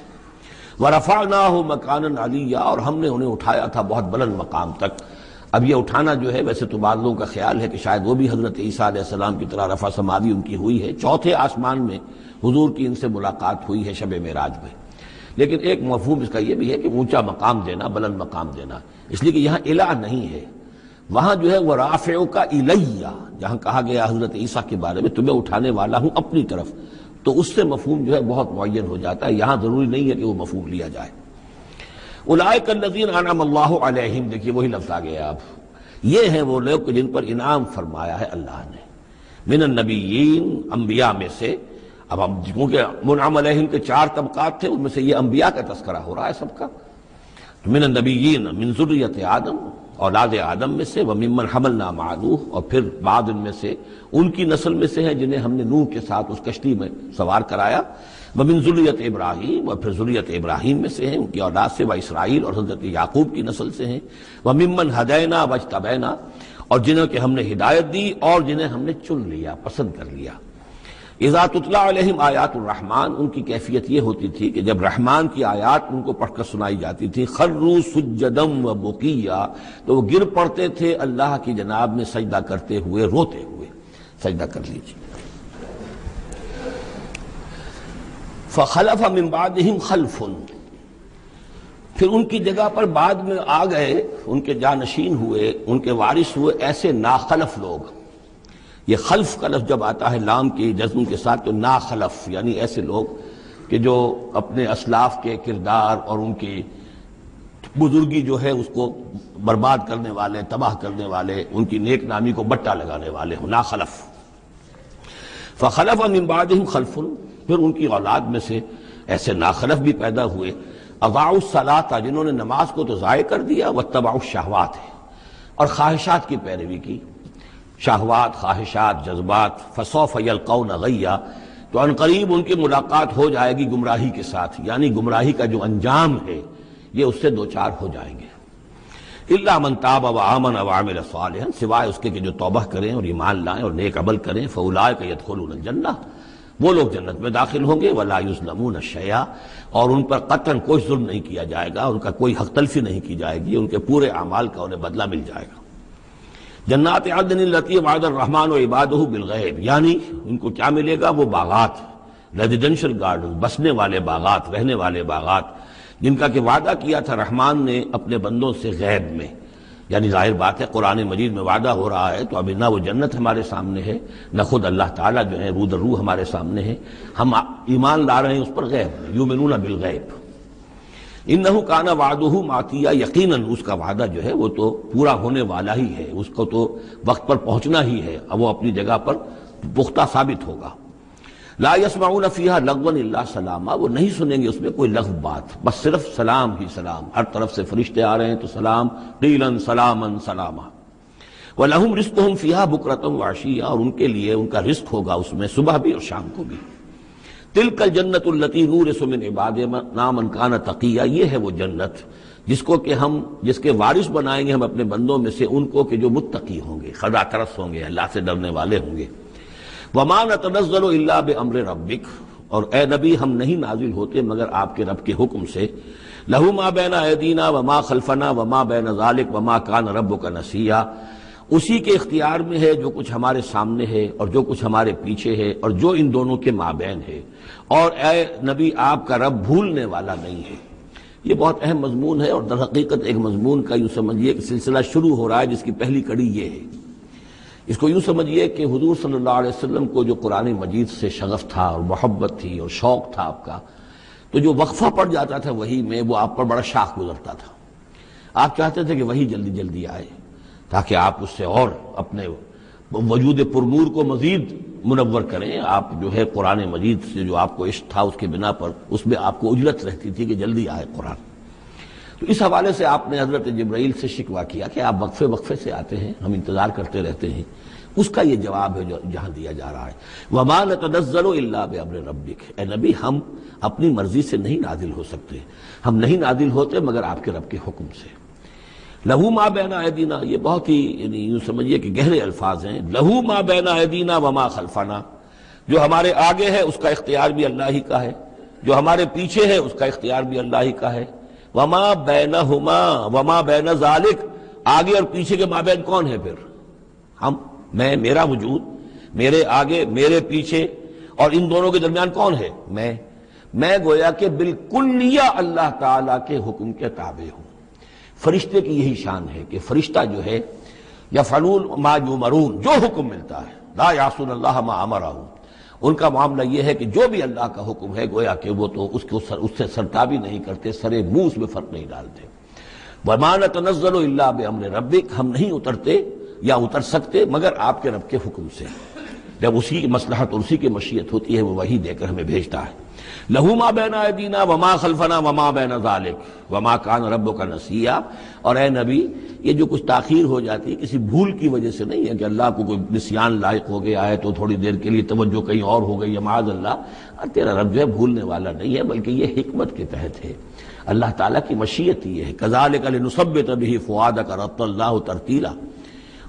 وَرَفَعْنَاهُ مَكَانًا عَلِيًّا، اور ہم نے انہیں اٹھایا تھا بہت بلند مقام تک۔ اب یہ اٹھانا جو ہے ویسے تو بعض لوگوں کا خیال ہے کہ شاید وہ بھی حضرت عیسیٰ علیہ السلام کی طرح رفع سماوی ان کی ہوئی ہے، چوتھے آسمان میں حضور کی ان سے ملاقات ہوئی ہے شب معراج میں۔ لیکن ایک مفہوم اس کا یہ بھی ہے کہ اونچا مقام دینا، بلند مقام دینا، اس لیے کہ یہاں الہ نہیں ہے، وہاں جو ہے وہ رافعک الیہ، جہاں کہا گیا حضرت عیسیٰ کے بارے میں تمہیں اٹھانے والا ہوں اپنی طرف، تو اس سے مفہوم جو ہے بہت معین ہو جاتا ہے، یہاں ضروری نہیں ہے کہ وہ مفہوم لیا جائے۔ اولئک الذین انعم اللہ علیہم، دیکھیے وہی لفظ آ گیا اب، یہ ہیں وہ لوگ جن پر انعام فرمایا ہے اللہ نے، من النبیین، انبیاء میں سے۔ اب ہم کیونکہ منعم علیہم کے 4 طبقات تھے، ان میں سے یہ انبیاء کا تذکرہ ہو رہا ہے سب کا۔ من النبیین من ذریۃ آدم، اولاد آدم میں سے، وممن حملنا مع نوح، اور پھر بعد ان میں سے ان کی نسل میں سے ہیں جنہیں ہم نے نوح کے ساتھ اس کشتی میں سوار کرایا، ومن ذریۃ ابراہیم، اور پھر ذریۃ ابراہیم میں سے ہیں ان کی اولاد سے، و اسرائیل، اور حضرت یعقوب کی نسل سے ہیں، وممن ہدینا واجتبینا، اور جنہیں کہ ہم نے ہدایت دی اور جنہیں ہم نے چن لیا، پسند کر لیا۔ اذا تتلی علیہم آیات الرحمن، ان کی کیفیت یہ ہوتی تھی کہ جب رحمان کی آیات ان کو پڑھ کر سنائی جاتی تھی، خروا سجدا و بکیا، تو وہ گر پڑتے تھے اللہ کی جناب میں سجدہ کرتے ہوئے، روتے ہوئے۔ سجدہ کر لیجیے۔ فخلف من بعدہم خلف، پھر ان کی جگہ پر بعد میں آ گئے، ان کے جانشین ہوئے، ان کے وارث ہوئے ایسے ناخلف لوگ۔ یہ خلف کا لفظ جب آتا ہے لام کی جزم کے ساتھ تو ناخلف، یعنی ایسے لوگ کہ جو اپنے اسلاف کے کردار اور ان کی بزرگی جو ہے اس کو برباد کرنے والے، تباہ کرنے والے، ان کی نیک نامی کو بٹا لگانے والے ہوں، ناخلف۔ فخلف من بعدہم خلف، پھر ان کی اولاد میں سے ایسے ناخلف بھی پیدا ہوئے، اضاعوا الصلاۃ، جنہوں نے نماز کو تو ضائع کر دیا، واتبعوا الشہوات، اور خواہشات کی پیروی کی، شہوات، خواہشات، جذبات، فسوف یلقون غیا، تو ان قریب ان کی ملاقات ہو جائے گی گمراہی کے ساتھ، یعنی گمراہی کا جو انجام ہے یہ اس سے دوچار ہو جائیں گے۔ الا من تاب وآمن وعمل صالحا، سوائے اس کے کہ جو توبہ کریں اور ایمان لائیں اور نیک عمل کریں، فاولئک يدخلون الجنہ، وہ لوگ جنت میں داخل ہوں گے، ولا یظلمون شیئا، اور ان پر قطعاً کوئی ظلم نہیں کیا جائے گا، ان کا کوئی حق تلفی نہیں کی جائے گی، ان کے پورے اعمال کا انہیں بدلہ مل جائے گا۔ جنات عدن التی وعد الرحمن وعبادہ بالغیب، یعنی ان کو کیا ملے گا؟ وہ باغات، ریزیڈینشل گارڈن، بسنے والے باغات، رہنے والے باغات، جن کا کہ وعدہ کیا تھا رحمان نے اپنے بندوں سے غیب میں۔ یعنی ظاہر بات ہے قرآن مجید میں وعدہ ہو رہا ہے تو ابھی نہ وہ جنت ہمارے سامنے ہے، نہ خود اللہ تعالیٰ جو ہے روح در روح ہمارے سامنے ہے، ہم ایمان لا رہے ہیں اس پر غیب میں، یؤمنون بالغیب۔ انہ کان وعدہ ماتیا، یقیناً اس کا وعدہ جو ہے وہ تو پورا ہونے والا ہی ہے، اس کو تو وقت پر پہنچنا ہی ہے، اب وہ اپنی جگہ پر پختہ ثابت ہوگا۔ لا یسمعون فیہا لغوا الا سلاما، وہ نہیں سنیں گے اس میں کوئی لغو بات، بس صرف سلام ہی سلام، ہر طرف سے فرشتے آ رہے ہیں تو سلام، قیلا سلاما سلاما۔ وَلَهُمْ رِزْقُهُمْ فِيهَا بُكْرَةً وَعَشِيًّا، اور ان کے لیے ان کا رزق ہوگا اس میں صبح بھی اور شام کو بھی۔ تِلْكَ الْجَنَّةُ الَّتِي نُورِثُ مِنْ عِبَادِنَا مَنْ كَانَ تَقِيًّا، یہ ہے وہ جنت جس کو کہ ہم جس کے وارث بنائیں گے ہم اپنے بندوں میں سے ان کو کہ جو متقی ہوں گے، خدا ترس ہوں گے، اللہ سے ڈرنے والے ہوں گے۔ وَمَا نَتَنَزَّلُ إِلَّا بِأَمْرِ رَبِّكَ، اور اے نبی ہم نہیں نازل ہوتے مگر آپ کے رب کے حکم سے۔ لَهُ مَا بَيْنَ أَيْدِينَا وَمَا خَلْفَنَا وَمَا بَيْنَ ذَلِكَ وَمَا كَانَ رَبُّكَ نَسِيًّا، اسی کے اختیار میں ہے جو کچھ ہمارے سامنے ہے اور جو کچھ ہمارے پیچھے ہے اور جو ان دونوں کے مابین ہے، اور اے نبی آپ کا رب بھولنے والا نہیں ہے۔ یہ بہت اہم مضمون ہے، اور در حقیقت ایک مضمون کا یوں سمجھیے کہ سلسلہ شروع ہو رہا ہے جس کی پہلی کڑی یہ ہے۔ اس کو یوں سمجھیے کہ حضور صلی اللہ علیہ وسلم کو جو قرآن مجید سے شغف تھا اور محبت تھی اور شوق تھا آپ کا، تو جو وقفہ پڑ جاتا تھا وہی میں، وہ آپ پر بڑا شاق گزرتا تھا۔ آپ چاہتے تھے کہ وہی جلدی جلدی آئے تاکہ آپ اس سے اور اپنے وجود پرنور کو مزید منور کریں۔ آپ جو ہے قرآن مجید سے جو آپ کو عشق تھا اس کے بنا پر اس میں آپ کو اجلت رہتی تھی کہ جلدی آئے قرآن۔ تو اس حوالے سے آپ نے حضرت جبرائیل سے شکوہ کیا کہ آپ وقفے وقفے سے آتے ہیں، ہم انتظار کرتے رہتے ہیں۔ اس کا یہ جواب ہے جو جہاں دیا جا رہا ہے، وَمَا نَتَنَزَّلُ إِلَّا بِأَمْرِ رَبِّكَ، اے نبی ہم اپنی مرضی سے نہیں نازل ہو سکتے، ہم نہیں نازل ہوتے مگر آپ کے رب کے حکم سے۔ لہو ما بین ایدینا، یہ بہت ہی یعنی یوں سمجھیے کہ گہرے الفاظ ہیں۔ لہو ما بین ایدینا وما خلفنا، جو ہمارے آگے ہے اس کا اختیار بھی اللہ ہی کا ہے، جو ہمارے پیچھے ہے اس کا اختیار بھی اللہ ہی کا ہے۔ وما بینہما وما بین ذالک، آگے اور پیچھے کے مابین کون ہے پھر؟ ہم، میں، میرا وجود، میرے آگے میرے پیچھے، اور ان دونوں کے درمیان کون ہے؟ میں گویا کہ بالکلیہ اللہ تعالیٰ کے حکم کے تابع ہوں۔ فرشتے کی یہی شان ہے کہ فرشتہ جو ہے یفعلون ما یؤمرون، جو حکم ملتا ہے، لا یعصون اللہ ما امرہم، ان کا معاملہ یہ ہے کہ جو بھی اللہ کا حکم ہے گویا کہ وہ تو اس سے سرتابی نہیں کرتے، سرے منہ اس میں فرق نہیں ڈالتے۔ وما نتنزل الا بامر ربک، ہم نہیں اترتے یا اتر سکتے مگر آپ کے رب کے حکم سے۔ جب اسی کی مصلحت اور اسی کی مشیت ہوتی ہے وہ وحی دے کر ہمیں بھیجتا ہے۔ لہو ما بین ایدینا وما خلفنا وما بین ذالک وما کان ربک نسیا، اور اے نبی یہ جو کچھ تاخیر ہو جاتی ہے کسی بھول کی وجہ سے نہیں ہے کہ اللہ کو کوئی نسیان لاحق ہو گیا ہے تو تھوڑی دیر کے لیے توجہ کہیں اور ہو گئی ہے، معاذ اللہ، تیرا رب جو ہے بھولنے والا نہیں ہے بلکہ یہ حکمت کے تحت ہے، اللہ تعالیٰ کی مشیت یہ ہے۔ کذالک لنثبت بہ فؤادک رتلناہ ترتیلا،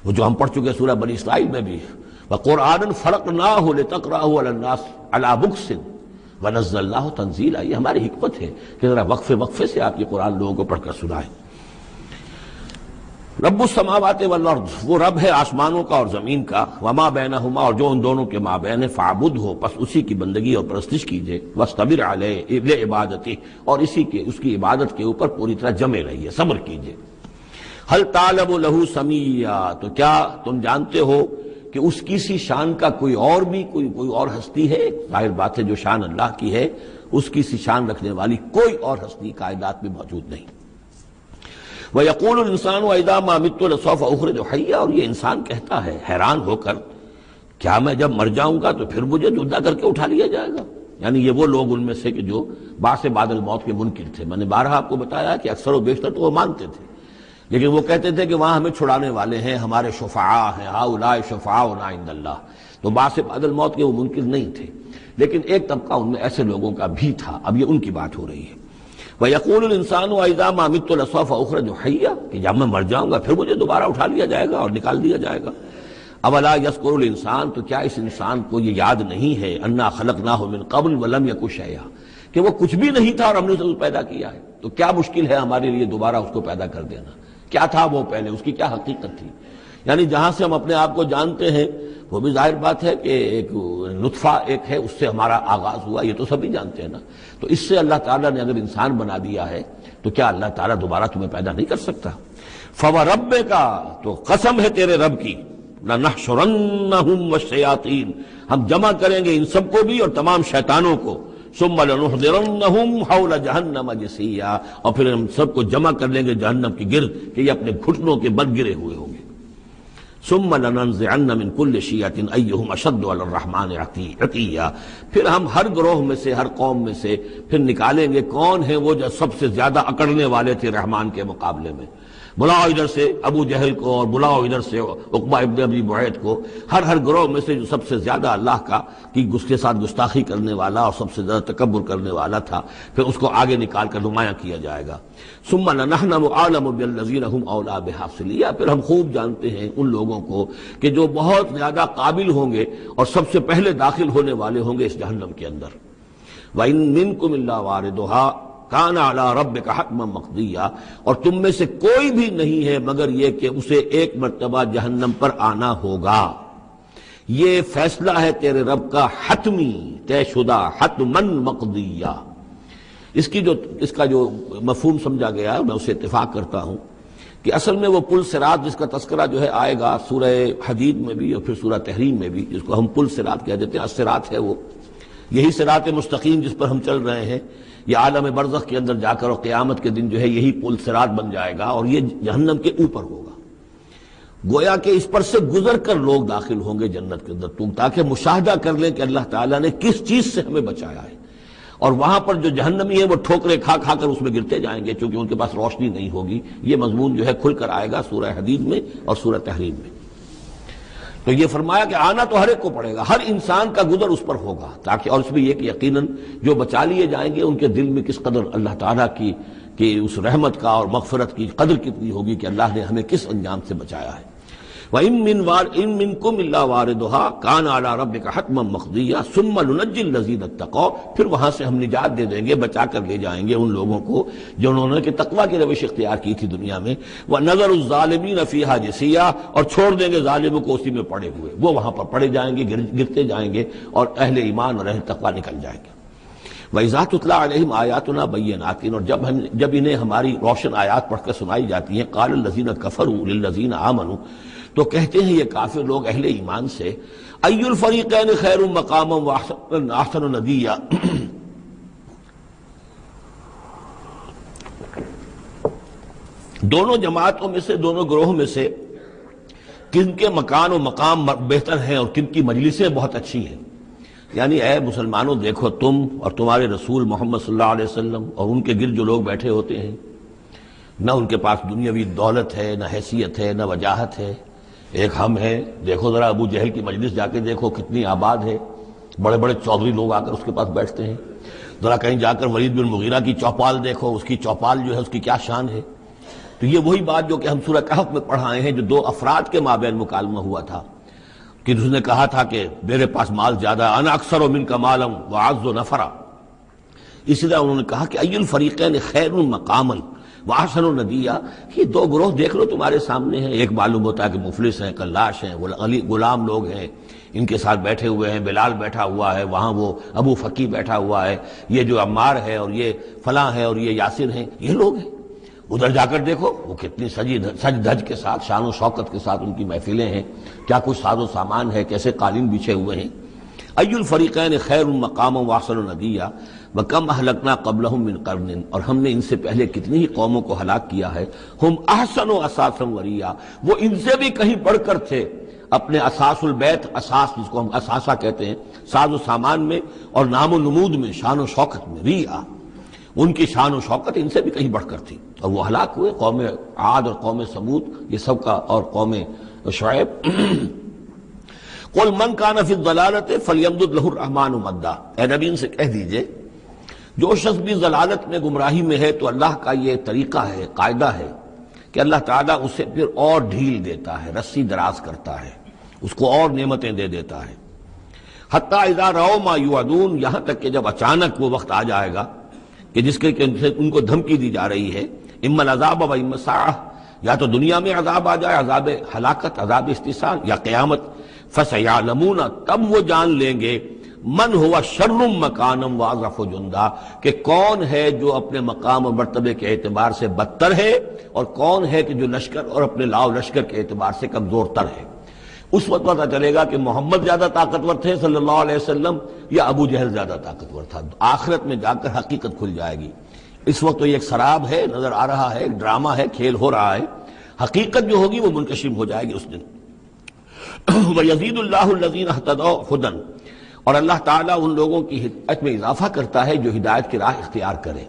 وہ جو ہم پڑھ چکے سورہ بنی اسرائیل میں بھی، وقرآنا فرقناہ لتقرأہ علی الناس علی مکث ونزلناہ تنزیلا، یہ ہماری حکمت ہے کہ ذرا وقفے وقفے سے آپ یہ قرآن لوگوں کو پڑھ کر سنائیں۔ رب السماوات والارض، وہ رب ہے آسمانوں کا اور زمین کا، وما بینہما، اور جو ان دونوں کے مابین ہے، فاعبدہ، پس اسی کی بندگی اور پرستش کیجئے، واصطبر علیہ لعبادتہ، اور اس کی عبادت کے اوپر پوری طرح جمے رہیے، صبر کیجئے۔ هل تعلم له سمیا، تو کیا تم جانتے ہو کہ اس کی سی شان کا کوئی اور ہستی ہے؟ ظاہر بات ہے جو شان اللہ کی ہے اس کی سی شان رکھنے والی کوئی اور ہستی کائنات میں موجود نہیں۔ وَيَقُولُ الْإِنسَانُ وَإِذَا مَا مِتُّ لَسَوْفَ أُخْرَجُ حَيًّا، اور یہ انسان کہتا ہے حیران ہو کر، کیا میں جب مر جاؤں گا تو پھر مجھے زندہ کر کے اٹھا لیا جائے گا؟ یعنی یہ وہ لوگ ان میں سے کہ جو بعث بعد الموت کے منکر تھے۔ میں نے بارہا آپ کو بتایا کہ اکثر و بیشتر تو وہ مانتے تھے، لیکن وہ کہتے تھے کہ وہاں ہمیں چھڑانے والے ہیں، ہمارے شفعاء ہیں، ہؤلاء شفعاؤنا عند اللہ، تو بعث بعد الموت کے وہ منکر نہیں تھے، لیکن ایک طبقہ ان میں ایسے لوگوں کا بھی تھا۔ اب یہ ان کی بات ہو رہی ہے۔ وَيَقُولُ الْإِنسَانُ وَإِذَا مَا مِتُّ لَسَوْفَ أُخْرَجُ حَيًّا، کہ جب میں مر جاؤں گا پھر مجھے دوبارہ اٹھا لیا جائے گا اور نکال دیا جائے گا۔ اولا یذکر الانسان، تو کیا اس انسان کو یہ یاد نہیں ہے، انا خلقناہ من قبل ولم یک شیئا، کہ وہ کچھ بھی نہیں تھا اور ہم نے اسے پیدا کیا ہے، تو کیا مشکل ہے ہمارے لیے دوبارہ اس کو پیدا کر دینا؟ کیا تھا وہ پہلے، اس کی کیا حقیقت تھی؟ یعنی جہاں سے ہم اپنے آپ کو جانتے ہیں وہ بھی ظاہر بات ہے کہ ایک نطفہ ایک ہے، اس سے ہمارا آغاز ہوا، یہ تو سبھی جانتے ہیں نا۔ تو اس سے اللہ تعالیٰ نے اگر انسان بنا دیا ہے تو کیا اللہ تعالیٰ دوبارہ تمہیں پیدا نہیں کر سکتا؟ فَوَرَبِّكَ، تو قسم ہے تیرے رب کی، لَنَحْشُرَنَّهُمْ وَالشَّيَاطِينَ، ہم جمع کریں گے ان سب کو بھی اور تمام شیطانوں کو، ثُمَّ لَنُحْضِرَنَّهُمْ حَوْلَ جَهَنَّمَ جِثِيًّا، اور پھر ہم سب کو جمع کر لیں گے جہنم کے گرد کہ یہ اپنے گھٹنوں کے بل گرے ہوئے ہوں گے۔ ثُمَّ لَنَنزِعَنَّ مِن كُلِّ شِيَّةٍ أَيُّهُمْ أَشَدُّ عَلَى الرَّحْمَٰنِ عِتِيًّا، پھر ہم ہر گروہ میں سے، ہر قوم میں سے پھر نکالیں گے کون ہیں وہ جو سب سے زیادہ اکڑنے والے تھے رحمان کے مقابلے میں۔ بلاؤ ادھر سے ابو جہل کو اور بلاؤ ادھر سے عقبہ ابن ابی معیط کو، ہر گروہ میں سے جو سب سے زیادہ اللہ کی کے ساتھ گستاخی کرنے والا اور سب سے زیادہ تکبر کرنے والا تھا، پھر اس کو آگے نکال کر نمایاں کیا جائے گا۔ ثم لنحن اعلم بالذین هم اولی بها صلیہ، پھر ہم خوب جانتے ہیں ان لوگوں کو کہ جو بہت زیادہ قابل ہوں گے اور سب سے پہلے داخل ہونے والے ہوں گے اس جہنم کے اندر۔ وَإِن مِّنكُمْ إِلَّا وَارِدُهَا کان علی ربک حتما مقضیا، اور تم میں سے کوئی بھی نہیں ہے مگر یہ کہ اسے ایک مرتبہ جہنم پر آنا ہوگا، یہ فیصلہ ہے تیرے رب کا حتمی طے شدہ، حتمن مقضیہ۔ اس کا جو مفہوم سمجھا گیا میں اسے اتفاق کرتا ہوں کہ اصل میں وہ پل صراط جس کا تذکرہ جو ہے آئے گا سورہ حدید میں بھی اور پھر سورہ تحریم میں بھی، جس کو ہم پل صراط کہہ دیتے ہیں، الصراط ہے وہ، یہی صراط مستقیم جس پر ہم چل رہے ہیں، یہ عالم برزخ کے اندر جا کر اور قیامت کے دن جو ہے یہی پل صراط بن جائے گا اور یہ جہنم کے اوپر ہوگا، گویا کہ اس پر سے گزر کر لوگ داخل ہوں گے جنت کے اندر، تاکہ مشاہدہ کر لیں کہ اللہ تعالیٰ نے کس چیز سے ہمیں بچایا ہے، اور وہاں پر جو جہنمی ہیں وہ ٹھوکریں کھا کھا کر اس میں گرتے جائیں گے چونکہ ان کے پاس روشنی نہیں ہوگی۔ یہ مضمون جو ہے کھل کر آئے گا سورہ حدید میں اور سورہ تحریم میں۔ تو یہ فرمایا کہ آنا تو ہر ایک کو پڑے گا، ہر انسان کا گزر اس پر ہوگا، تاکہ اور اس میں یہ کہ یقیناً جو بچا لیے جائیں گے ان کے دل میں کس قدر اللہ تعالیٰ کی اس رحمت کا اور مغفرت کی قدر کتنی ہوگی کہ اللہ نے ہمیں کس انجام سے بچایا ہے۔ وَإِن مِّنكُمْ إِلَّا وَارِدُهَا كَانَ عَلَىٰ رَبِّكَ حَتْمًا مَّقْضِيًّا ثُمَّ نُنَجِّي الَّذِينَ اتَّقَوْا، پھر وہاں سے ہم نجات دے دیں گے، بچا کر لے جائیں گے ان لوگوں کو جنہوں نے کہ تقویٰ کی روش اختیار کی تھی دنیا میں، وَنَذَرُ الظَّالِمِينَ فِيهَا جِثِيًّا، اور چھوڑ دیں گے ظالموں کو اسی میں پڑے ہوئے، وہ وہاں پر پڑے جائیں گے، گرتے جائیں گے، اور اہل ایمان اور اہل تقویٰ نکل جائیں گے۔ وَإِذَا تُتْلَىٰ عَلَيْهِمْ آيَاتُنَا بَيِّنَاتٍ، اور جب انہیں ہماری روشن آیات پڑھ کر سنائی جاتی ہیں، قَالَ الَّذِينَ كَفَرُوا لِلَّذِينَ آمَنُوا، تو کہتے ہیں یہ کافر لوگ اہل ایمان سے، اَيُّ الْفَرِيقَيْنِ خَيْرٌ مَّقَامًا وَأَحْسَنُ نَدِيًّا، دونوں جماعتوں میں سے، دونوں گروہوں میں سے کن کے مکان و مقام بہتر ہیں اور کن کی مجلسیں بہت اچھی ہیں۔ یعنی اے مسلمانوں دیکھو، تم اور تمہارے رسول محمد صلی اللہ علیہ وسلم اور ان کے گرد جو لوگ بیٹھے ہوتے ہیں، نہ ان کے پاس دنیاوی دولت ہے، نہ حیثیت ہے، نہ وجاہت ہے، ایک ہم ہیں۔ دیکھو ذرا ابو جہل کی مجلس جا کے دیکھو کتنی آباد ہے، بڑے بڑے چودھری لوگ آ کر اس کے پاس بیٹھتے ہیں۔ ذرا کہیں جا کر ولید بن مغیرہ کی چوپال دیکھو، اس کی چوپال جو ہے اس کی کیا شان ہے۔ تو یہ وہی بات جو کہ ہم سورہ کہف میں پڑھائے ہیں، جو دو افراد کے مابین مکالمہ ہوا تھا کہ اس نے کہا تھا کہ میرے پاس مال زیادہ، انا اکثر منک مالا واعز نفرا، اسی طرح انہوں نے کہا کہ ای الفریقین خیر مقاما واحسن ندیا، یہ دو گروہ دیکھ لو تمہارے سامنے ہیں، ایک معلوم ہوتا ہے کہ مفلس ہیں، کلاش ہیں، غلام لوگ ہیں، ان کے ساتھ بیٹھے ہوئے ہیں، بلال بیٹھا ہوا ہے، وہاں وہ ابو فقی بیٹھا ہوا ہے، یہ جو عمار ہے اور یہ فلاں ہے اور یہ یاسر ہیں، یہ لوگ ہیں۔ ادھر جا کر دیکھو وہ کتنی سج دھج کے ساتھ، شان و شوکت کے ساتھ ان کی محفلیں ہیں، کیا کچھ ساز و سامان ہے، کیسے قالین بچھے ہوئے ہیں۔ ای الفریقین خیر مقاما واحسن ندیا وکم اہلکنا قبلہم من قرن، اور ہم نے ان سے پہلے کتنی ہی قوموں کو ہلاک کیا ہے، ہم احسن و اساسا وریا، وہ ان سے بھی کہیں بڑھ کر تھے اپنے اساس البیت، اساس جس کو ہم اساسہ کہتے ہیں، ساز و سامان میں اور نام و نمود میں، شان و شوکت میں، ریا، ان کی شان و شوکت ان سے بھی کہیں بڑھ کر تھی، اور وہ ہلاک ہوئے۔ قوم عاد اور قوم سمود یہ سب کا، اور قوم شعیب۔ قل من کان فی الضلالۃ فلیمدد لہ الرحمن مدا، اے نبی ان سے کہہ دیجئے جو شخص بھی ضلالت میں، گمراہی میں ہے، تو اللہ کا یہ طریقہ ہے، قاعدہ ہے کہ اللہ تعالیٰ اسے پھر اور ڈھیل دیتا ہے، رسی دراز کرتا ہے، اس کو اور نعمتیں دے دیتا ہے۔ حتی اذا رأوا ما یوعدون، یہاں تک کہ جب اچانک وہ وقت آ جائے گا کہ جس کے ان کو دھمکی دی جا رہی ہے، اما العذاب و اما الساعہ، یا تو دنیا میں عذاب آ جائے، عذاب ہلاکت، عذاب استحصال، یا قیامت، فسیعلمون، تب وہ جان لیں گے، من ہوا شر مکانا واضعف جندا، کہ کون ہے جو اپنے مقام اور مرتبے کے اعتبار سے بدتر ہے، اور کون ہے کہ جو لشکر اور اپنے لاؤ لشکر کے اعتبار سے کمزور تر ہے۔ اس وقت پتہ چلے گا کہ محمد زیادہ طاقتور تھے صلی اللہ علیہ وسلم، یا ابو جہل زیادہ طاقتور تھا۔ آخرت میں جا کر حقیقت کھل جائے گی۔ اس وقت تو یہ ایک سراب ہے، نظر آ رہا ہے، ایک ڈرامہ ہے، کھیل ہو رہا ہے، حقیقت جو ہوگی وہ منکشف ہو جائے گی اس دن۔ وَيَزِيدُ اللَّهُ الَّذِينَ اهْتَدَوْا هُدًى، اور اللہ تعالیٰ ان لوگوں کی ہدایت میں اضافہ کرتا ہے جو ہدایت کی راہ اختیار کرے۔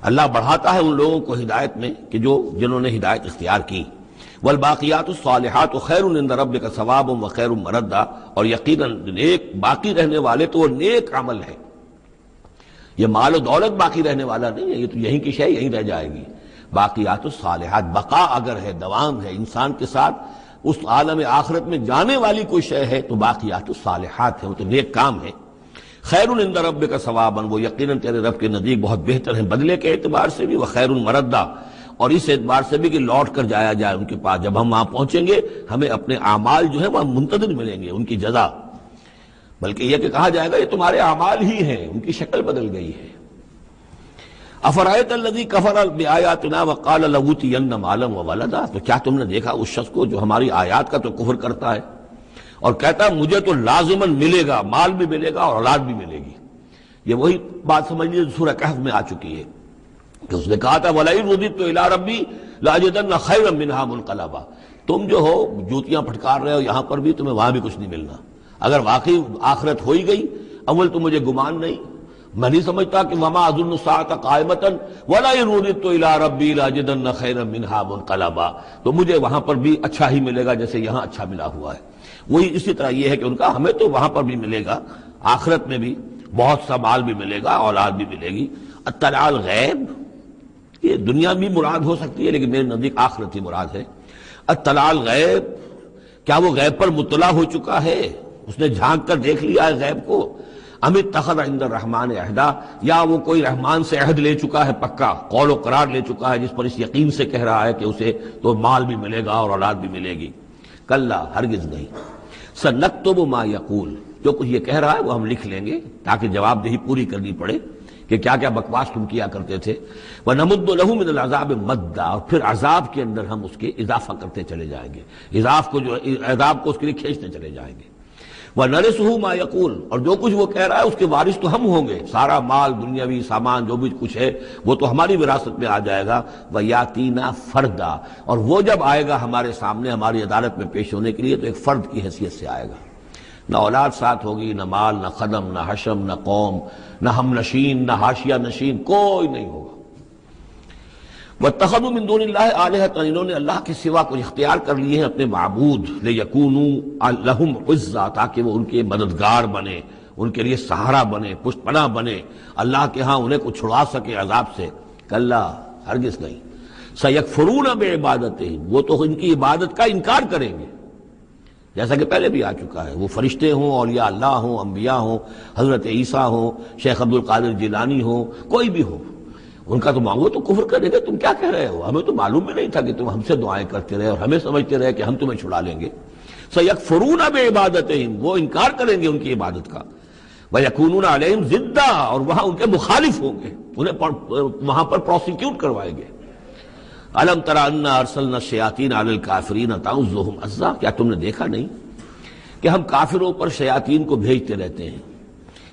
اللہ بڑھاتا ہے ان لوگوں کو ہدایت میں کہ جنہوں نے ہدایت اختیار کی۔ والباقیات الصالحات خیر عند ربک ثوابا وخیر مردا، اور یقیناً نیک باقی رہنے والے تو وہ نیک عمل ہے۔ یہ مال و دولت باقی رہنے والا نہیں ہے، یہ تو یہیں کی شے یہیں رہ جائے گی۔ باقیات الصالحات، بقا اگر ہے، دوام ہے انسان کے ساتھ، اس عالم آخرت میں جانے والی کوئی شے ہے تو باقیات الصالحات ہے، وہ تو نیک کام ہے۔ خیر عند ربک ثوابا، وہ یقیناً تیرے رب کے نزدیک بہت بہتر ہیں بدلے کے اعتبار سے بھی، وخیر مردا، اور اس اعتبار سے بھی کہ لوٹ کر جایا جائے ان کے پاس، جب ہم وہاں پہنچیں گے ہمیں اپنے اعمال جو ہے وہاں منتظر ملیں گے، ان کی جزا، بلکہ یہ کہ کہا جائے گا یہ تمہارے اعمال ہی ہیں، ان کی شکل بدل گئی ہے۔ افرأیت الذی کفر بآیاتنا وقال لأوتین مالا وولدا، تو کیا تم نے دیکھا اس شخص کو جو ہماری آیات کا تو کفر کرتا ہے اور کہتا ہے مجھے تو لازماً ملے گا، مال بھی ملے گا اور اولاد بھی ملے گی۔ یہ وہی بات سمجھ لیجیے سورہ کہف میں آ چکی ہے کہ اس نے کہا تھا وَلَئِن رُدِدتُّ إِلَىٰ رَبِّي لَأَجِدَنَّ خَيْرًا مِّنْهَا مُنقَلَبًا، تم جو ہو جوتیاں پھٹکار رہے ہو یہاں پر بھی، تمہیں وہاں بھی کچھ نہیں ملنا۔ اگر واقعی آخرت ہو ہی گئی، اول تو مجھے گمان نہیں، میں نہیں سمجھتا کہ وَمَا أَظُنُّ السَّاعَةَ قَائِمَةً وَلَئِن رُدِدتُّ إِلَىٰ رَبِّي لَأَجِدَنَّ خَيْرًا مِّنْهَا مُنقَلَبًا، تو مجھے وہاں پر بھی اچھا ہی ملے گا جیسے یہاں اچھا ملا ہوا ہے۔ وہی اسی طرح یہ ہے کہ ان کا ہمیں تو وہاں پر بھی ملے گا، آخرت میں بھی بہت سا مال بھی ملے گا، اولاد بھی ملے گی۔ اطلاع الغیب، یہ دنیا بھی مراد ہو سکتی ہے لیکن میرے نزدیک آخرت ہی مراد ہے۔ اطلاع الغیب، کیا وہ غیب پر مطلع ہو چکا ہے، اس نے جھانک کر دیکھ لیا ہے غیب کو؟ ام اتخذ عند الرحمن عہدا، یا وہ کوئی رحمان سے عہد لے چکا ہے پکا، قول و قرار لے چکا ہے جس پر اس یقین سے کہہ رہا ہے کہ اسے تو مال بھی ملے گا اور اولاد بھی ملے گی؟ کلا، ہرگز نہیں۔ سنکتب ما یقول، جو کچھ یہ کہہ رہا ہے وہ ہم لکھ لیں گے تاکہ جواب دہی پوری کرنی پڑے کہ کیا کیا بکواس تم کیا کرتے تھے۔ وَنَمُدُّ لَهُ مِنَ الْعَذَابِ مَدًّا، اور پھر عذاب کے اندر ہم اس کے اضافہ کرتے چلے جائیں گے، عذاب کو اس کے لیے کھینچتے چلے جائیں گے۔ وَنَرِثُهُ مَا يَقُولُ، اور جو کچھ وہ کہہ رہا ہے اس کے وارث تو ہم ہوں گے، سارا مال دنیاوی سامان جو بھی کچھ ہے وہ تو ہماری وراثت میں آ جائے گا۔ وَيَأْتِينَا فَرْدًا، اور وہ جب آئے گا ہمارے سامنے ہماری عدالت میں پیش ہونے کے لیے تو ایک فرد کی حیثیت سے آئے گا، نہ اولاد ساتھ ہوگی، نہ مال، نہ خدم، نہ حشم، نہ قوم، نہ ہم نشین، نہ حاشیہ نشین، کوئی نہیں ہوگا۔ وَاتَّخَذُوا مِن دُونِ اللَّهِ آلِهَةً، انہوں نے اللہ کے سوا کچھ اختیار کر لیے ہیں اپنے معبود، لِيَكُونُوا لَهُمْ عِزًّا، تاکہ وہ ان کے مددگار بنے، ان کے لیے سہارا بنے، پشت پناہ بنے، اللہ کے ہاں انہیں کچھ چھڑا سکے عذاب سے۔ کلا، ہرگز نہیں۔ سَيَكْفُرُونَ بِعِبَادَتِهِمْ، وہ تو ان کی عبادت کا انکار کریں گے، جیسا کہ پہلے بھی آ چکا ہے، وہ فرشتے ہوں، اولیاء اللہ ہوں، انبیاء ہوں، حضرت عیسیٰ ہوں، شیخ عبد القادر جیلانی ہوں، کوئی بھی ہو، ان کا تو مانگو تو کفر کرے گا، تم کیا کہہ رہے ہو، ہمیں تو معلوم بھی نہیں تھا کہ تم ہم سے دعائیں کرتے رہے اور ہمیں سمجھتے رہے کہ ہم تمہیں چھڑا لیں گے۔ سَيَكْفُرُونَ بِعِبَادَتِهِمْ، وہ انکار کریں گے ان کی عبادت کا۔ وَيَكُونُونَ عَلَيْهِمْ ضِدًّا، اور وہاں ان کے مخالف ہوں گے، انہیں وہاں پر پروسیکیوٹ کروائیں گے۔ أَلَمْ تَرَ أَنَّا أَرْسَلْنَا الشَّيَاطِينَ عَلَى الْكَافِرِينَ تَعُزُّهُمْ عَزًّا، کیا تم نے دیکھا نہیں کہ ہم کافروں پر شیاطین کو بھیجتے رہتے ہیں،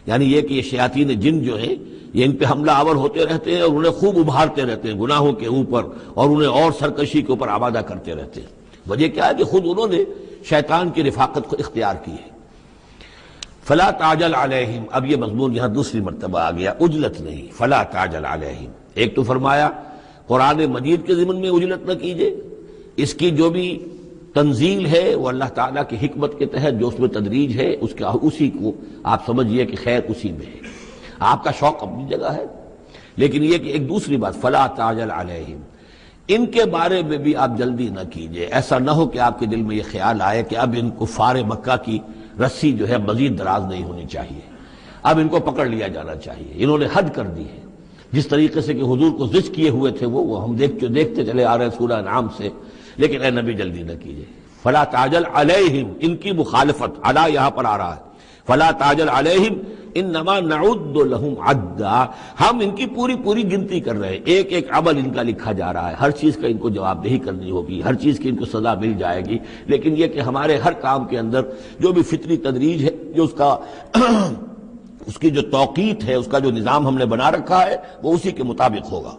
یعنی یہ کہ یہ شیاطین جن جو ہیں یہ ان پہ حملہ آور ہوتے رہتے ہیں اور انہیں خوب ابھارتے رہتے ہیں گناہوں کے اوپر، اور انہیں اور سرکشی کے اوپر آمادہ کرتے رہتے ہیں۔ وجہ کیا ہے کہ خود انہوں نے شیطان کی رفاقت کو اختیار کی ہے۔ فلا تعجل علیہم، اب یہ مضمون یہاں دوسری مرتبہ آ گیا، عجلت نہیں، فلا تعجل علیہم۔ ایک تو فرمایا قرآن مجید کے ضمن میں عجلت نہ کیجئے، اس کی جو بھی تنزیل ہے وہ اللہ تعالیٰ کی حکمت کے تحت جو اس میں تدریج ہے اس کا اسی کو آپ سمجھیے کہ خیر اسی میں ہے، آپ کا شوق اپنی جگہ ہے، لیکن یہ کہ ایک دوسری بات فلا تعجل علیہم، ان کے بارے میں بھی آپ جلدی نہ کیجئے، ایسا نہ ہو کہ آپ کے دل میں یہ خیال آئے کہ اب ان کفار مکہ کی رسی جو ہے مزید دراز نہیں ہونی چاہیے، اب ان کو پکڑ لیا جانا چاہیے، انہوں نے حد کر دی ہے، جس طریقے سے کہ حضور کو زج کیے ہوئے تھے وہ ہم دیکھتے چلے آ رہے ہیں سورہ انعام سے، لیکن اے نبی جلدی نہ کیجئے۔ فلا تعجل علیہم، ان کی مخالفت، علی یہاں پر آ رہا ہے، فلا تعجل علیہم انما نعد لہم عدا، ہم ان کی پوری گنتی کر رہے ہیں، ایک ایک عمل ان کا لکھا جا رہا ہے، ہر چیز کا ان کو جواب دہی کرنی ہوگی، ہر چیز کی ان کو سزا مل جائے گی، لیکن یہ کہ ہمارے ہر کام کے اندر جو بھی فطری تدریج ہے، جو اس کی جو توقیت ہے، اس کا جو نظام ہم نے بنا رکھا ہے وہ اسی کے مطابق ہوگا۔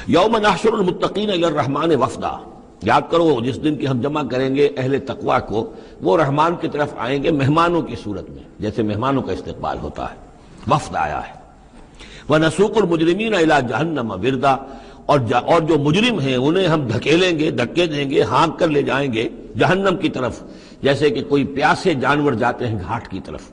یوم نحشر المتقین الی الرحمن وفدا، یاد کرو جس دن کی ہم جمع کریں گے اہل تقویٰ کو، وہ رحمان کی طرف آئیں گے مہمانوں کی صورت میں، جیسے مہمانوں کا استقبال ہوتا ہے، وفد آیا ہے۔ وَنَسُوقُ الْمُجْرِمِينَ إِلَىٰ جَهَنَّمَ وِرْدًا، اور جو مجرم ہیں انہیں ہم دھکیلیں گے، دھکے دیں گے، ہانک کر لے جائیں گے جہنم کی طرف، جیسے کہ کوئی پیاسے جانور جاتے ہیں گھاٹ کی طرف۔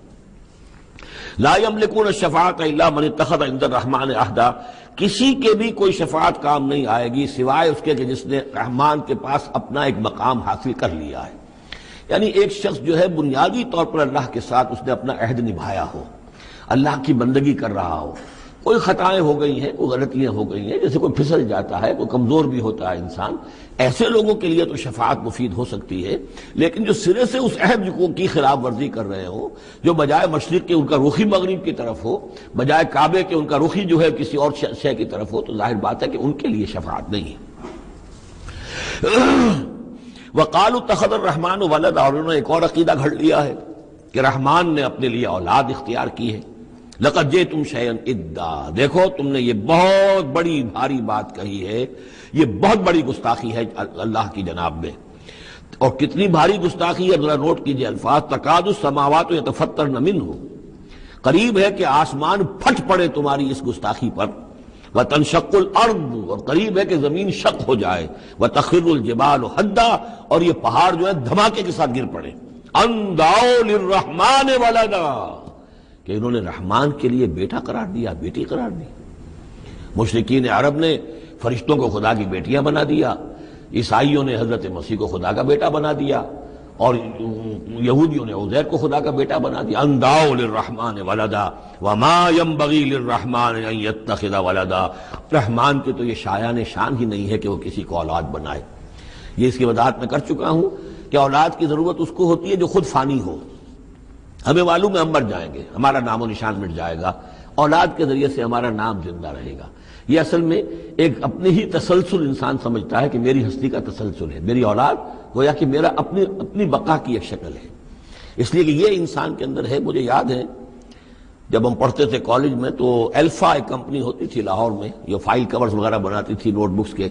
لا يملكون الشفاعة الا من اتخذ عند الرحمن عہدا، کسی کے بھی کوئی شفاعت کام نہیں آئے گی سوائے اس کے کہ جس نے رحمان کے پاس اپنا ایک مقام حاصل کر لیا ہے، یعنی ایک شخص جو ہے بنیادی طور پر اللہ کے ساتھ اس نے اپنا عہد نبھایا ہو، اللہ کی بندگی کر رہا ہو، کوئی خطائیں ہو گئی ہیں، کوئی غلطیاں ہو گئی ہیں، جیسے کوئی پھسل جاتا ہے، کوئی کمزور بھی ہوتا ہے انسان، ایسے لوگوں کے لیے تو شفاعت مفید ہو سکتی ہے۔ لیکن جو سرے سے اس عہد کی خلاف ورزی کر رہے ہو، جو بجائے مشرق کے ان کا رخی مغرب کی طرف ہو، بجائے کعبے کے ان کا رخی جو ہے کسی اور شے کی طرف ہو، تو ظاہر بات ہے کہ ان کے لیے شفاعت نہیں ہے۔ وقالوا اتخذ الرحمن ولدا، اور انہوں نے ایک اور عقیدہ گھڑ لیا ہے کہ رحمان نے اپنے لیے اولاد اختیار کی ہے۔ لقد جئتم شیئا ادا، دیکھو تم نے یہ بہت بڑی بھاری بات کہی ہے، یہ بہت بڑی گستاخی ہے اللہ کی جناب میں۔ اور کتنی بھاری گستاخی ہے ذرا نوٹ کیجئے الفاظ، تکاد السماوات یتفطرن منہ، قریب ہے کہ آسمان پھٹ پڑے تمہاری اس گستاخی پر، وتنشق الارض، اور قریب ہے کہ زمین شق ہو جائے، وتخر الجبال حدا، اور یہ پہاڑ جو ہے دھماکے کے ساتھ گر پڑے، ان دعوا للرحمن ولدا، کہ انہوں نے رحمان کے لیے بیٹا قرار دیا، بیٹی قرار دی۔ مشرکین عرب نے فرشتوں کو خدا کی بیٹیاں بنا دیا، عیسائیوں نے حضرت مسیح کو خدا کا بیٹا بنا دیا، اور یہودیوں نے عزیر کو خدا کا بیٹا بنا دیا۔ ان دعوا للرحمن ولدا وما ينبغي للرحمن ان يتخذ ولدا، رحمان کے تو یہ شایان شان ہی نہیں ہے کہ وہ کسی کو اولاد بنائے۔ یہ اس کی وضاحت میں کر چکا ہوں کہ اولاد کی ضرورت اس کو ہوتی ہے جو خود فانی ہو۔ ہمیں معلوم ہے ہم مر جائیں گے، ہمارا نام و نشان مٹ جائے گا، اولاد کے ذریعے سے ہمارا نام زندہ رہے گا۔ یہ اصل میں ایک اپنی ہی تسلسل انسان سمجھتا ہے کہ میری ہستی کا تسلسل ہے، میری اولاد گویا کہ میرا اپنی بقا کی ایک شکل ہے۔ اس لیے کہ یہ انسان کے اندر ہے۔ مجھے یاد ہے جب ہم پڑھتے تھے کالج میں تو الفا ایک کمپنی ہوتی تھی لاہور میں، یہ فائل کورز وغیرہ بناتی تھی نوٹ بکس کے،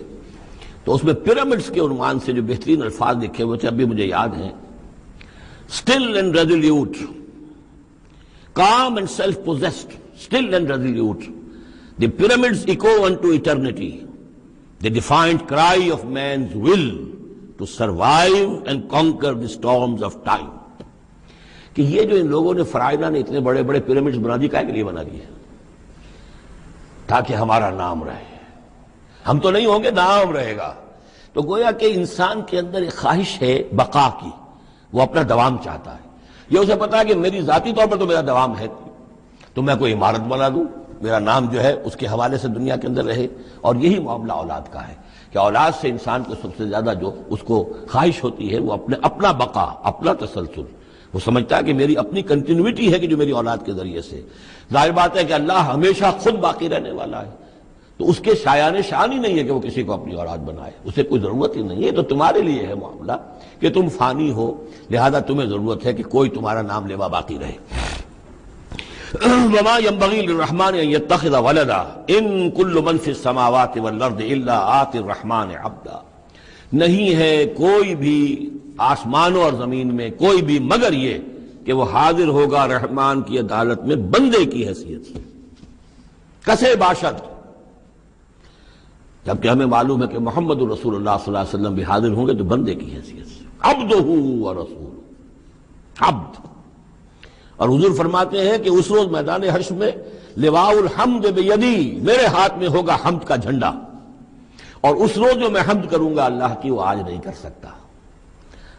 تو اس میں پیرامڈس کے عنوان سے جو بہترین الفاظ لکھے ہوئے تھے ابھی مجھے یاد ہیں، still and resolute, calm and self-possessed, still and resolute, the pyramids echo unto eternity, the defiant cry of man's will to survive and conquer the storms of time۔ کہ یہ جو ان لوگوں نے فرائضہ نے اتنے بڑے بڑے پیرامڈز بنا دی، کائے کے لیے بنا دیے؟ تاکہ ہمارا نام رہے، ہم تو نہیں ہوں گے، نام رہے گا۔ تو گویا کہ انسان کے اندر ایک خواہش ہے بقا کی، وہ اپنا دوام چاہتا ہے۔ یہ اسے پتا ہے کہ میری ذاتی طور پر تو میرا دوام ہے، تو میں کوئی عمارت بنا دوں، میرا نام جو ہے اس کے حوالے سے دنیا کے اندر رہے۔ اور یہی معاملہ اولاد کا ہے کہ اولاد سے انسان کو سب سے زیادہ جو اس کو خواہش ہوتی ہے وہ اپنا بقا، اپنا تسلسل۔ وہ سمجھتا ہے کہ میری اپنی کنٹینیوٹی ہے کہ جو میری اولاد کے ذریعے سے۔ ظاہر بات ہے کہ اللہ ہمیشہ خود باقی رہنے والا ہے، تو اس کے شایان شان ہی نہیں ہے کہ وہ کسی کو اپنی اولاد بنائے، اسے کوئی ضرورت ہی نہیں ہے۔ تو تمہارے لیے ہے معاملہ کہ تم فانی ہو، لہذا تمہیں ضرورت ہے کہ کوئی تمہارا نام لیوا باقی رہے۔ وما ينبغي للرحمن ان يتخذ ولدا ان كل من في السماوات والارض الا آتي الرحمن عبدا، نہیں ہے کوئی بھی آسمانوں اور زمین میں کوئی بھی مگر یہ کہ وہ حاضر ہوگا رحمان کی عدالت میں بندے کی حیثیت سے، کسے باشد، جبکہ ہمیں معلوم ہے کہ محمد رسول اللہ صلی اللہ علیہ وسلم بھی حاضر ہوں گے تو بندے کی حیثیت سے، عبدہ ورسول، عبد۔ اور حضور فرماتے ہیں کہ اس روز میدان حشر میں لواء الحمد بیدی، میرے ہاتھ میں ہوگا حمد کا جھنڈا، اور اس روز جو میں حمد کروں گا اللہ کی وہ آج نہیں کر سکتا۔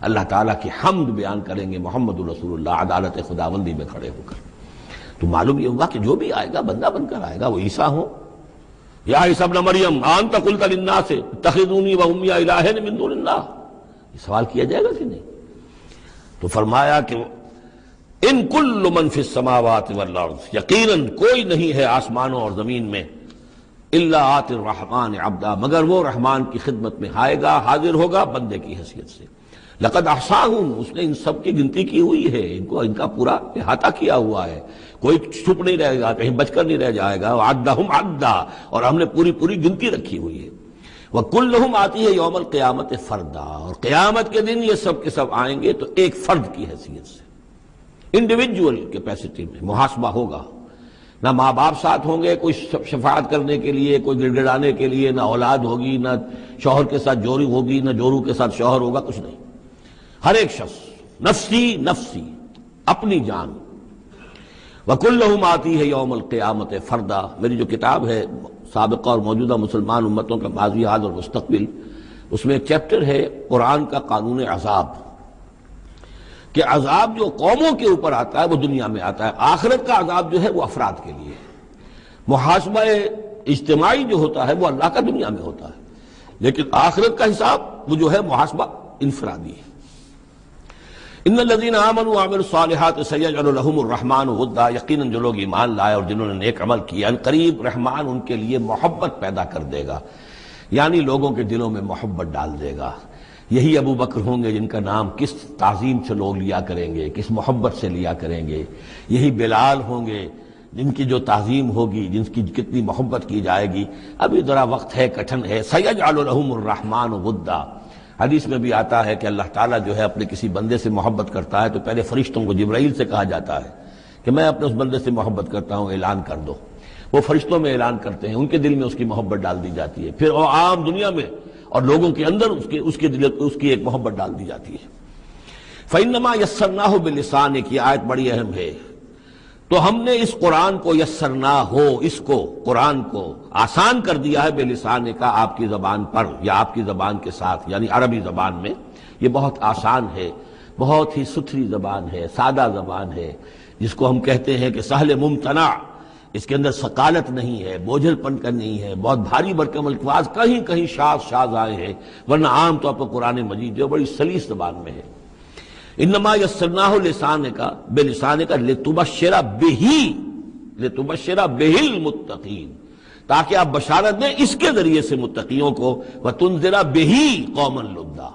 اللہ تعالیٰ کی حمد بیان کریں گے محمد رسول اللہ عدالت خداوندی میں کھڑے ہو کر۔ تو معلوم یہ ہوا کہ جو بھی آئے گا بندہ بن کر آئے گا، وہ عیسیٰ ہو یا عیسیٰ ابن مریم انت قلت للناس اتخذونی وامي الہین من دون اللہ، یہ سوال کیا جائے گا کہ نہیں؟ تو فرمایا کہ ان کل من فی السماوات والارض، یقیناً کوئی نہیں ہے آسمانوں اور زمین میں، الا آتی الرحمن عبدا، مگر وہ رحمان کی خدمت میں آئے گا، حاضر ہوگا بندے کی حیثیت سے۔ لقد احصاہم، اس نے ان سب کی گنتی کی ہوئی ہے، ان کا پورا احاطہ کیا ہوا ہے، کوئی چھپ نہیں رہے گا، کہیں بچ کر نہیں رہ جائے گا۔ وعدہم عدا، اور ہم نے پوری گنتی رکھی ہوئی ہے۔ وکلہم آتی ہے یوم القیامت فردا، اور قیامت کے دن یہ سب کے سب آئیں گے تو ایک فرد کی حیثیت سے، انڈیویجول کیپیسٹی میں محاسبہ ہوگا۔ نہ ماں باپ ساتھ ہوں گے کوئی شفاعت کرنے کے لیے، کوئی گڑ گڑانے کے لیے، نہ اولاد ہوگی، نہ شوہر کے ساتھ جوری ہوگی، نہ جورو کے ساتھ شوہر ہوگا، کچھ نہیں۔ ہر ایک شخص نفسی نفسی، اپنی جان۔ وَكُلُّهُمْ آتی ہے یوم القیامت فردا، میری جو کتاب ہے سابقہ اور موجودہ مسلمان امتوں کا ماضی، حال اور مستقبل، اس میں ایک چیپٹر ہے قرآن کا قانون عذاب۔ کہ عذاب جو قوموں کے اوپر آتا ہے وہ دنیا میں آتا ہے، آخرت کا عذاب جو ہے وہ افراد کے لیے ہے۔ محاسبہ اجتماعی جو ہوتا ہے وہ اللہ کا دنیا میں ہوتا ہے، لیکن آخرت کا حساب وہ جو ہے محاسبہ انفرادی ہے۔ ان الذین آمنوا وعملوا الصالحات سیجعل لهم الرحمن ودا، یقیناً جو لوگ ایمان لائے اور جنہوں نے نیک عمل کیا، ان قریب رحمان ان کے لیے محبت پیدا کر دے گا، یعنی لوگوں کے دلوں میں محبت ڈال دے گا۔ یہی ابو بکر ہوں گے جن کا نام کس تعظیم سے لوگ لیا کریں گے، کس محبت سے لیا کریں گے۔ یہی بلال ہوں گے جن کی جو تعظیم ہوگی، جن کی کتنی محبت کی جائے گی۔ ابھی ذرا وقت ہے، کٹھن ہے۔ سیجعل لهم الرحمن ودا، حدیث میں بھی آتا ہے کہ اللہ تعالیٰ جو ہے اپنے کسی بندے سے محبت کرتا ہے تو پہلے فرشتوں کو، جبرائیل سے کہا جاتا ہے کہ میں اپنے اس بندے سے محبت کرتا ہوں، اعلان کر دو۔ وہ فرشتوں میں اعلان کرتے ہیں، ان کے دل میں اس کی محبت ڈال دی جاتی ہے، پھر وہ عام دنیا میں اور لوگوں کے اندر اس کی ایک محبت ڈال دی جاتی ہے۔ فَإِنَّمَا يَسَّرْنَاهُ بِلِسَانِكَ، یہ آیت بڑی اہم ہے۔ تو ہم نے اس قرآن کو یسرنا ہو، اس کو قرآن کو آسان کر دیا ہے، بے لسان کا، آپ کی زبان پر یا آپ کی زبان کے ساتھ، یعنی عربی زبان میں۔ یہ بہت آسان ہے، بہت ہی ستھری زبان ہے، سادہ زبان ہے، جس کو ہم کہتے ہیں کہ سہل ممتنع، اس کے اندر ثقالت نہیں ہے، بوجھل پن کا نہیں ہے، بہت بھاری بھرکم الفاظ کہیں کہیں شاذ آئے ہیں، ورنہ عام طور پر قرآن مجید جو بڑی سلیس زبان میں ہے۔ انما یسرناہ لسانک، بلسانک لتبشر بہ المتقین، تاکہ آپ بشارت دیں اس کے ذریعے سے متقیوں کو، وتنذر بہ قوما لدا،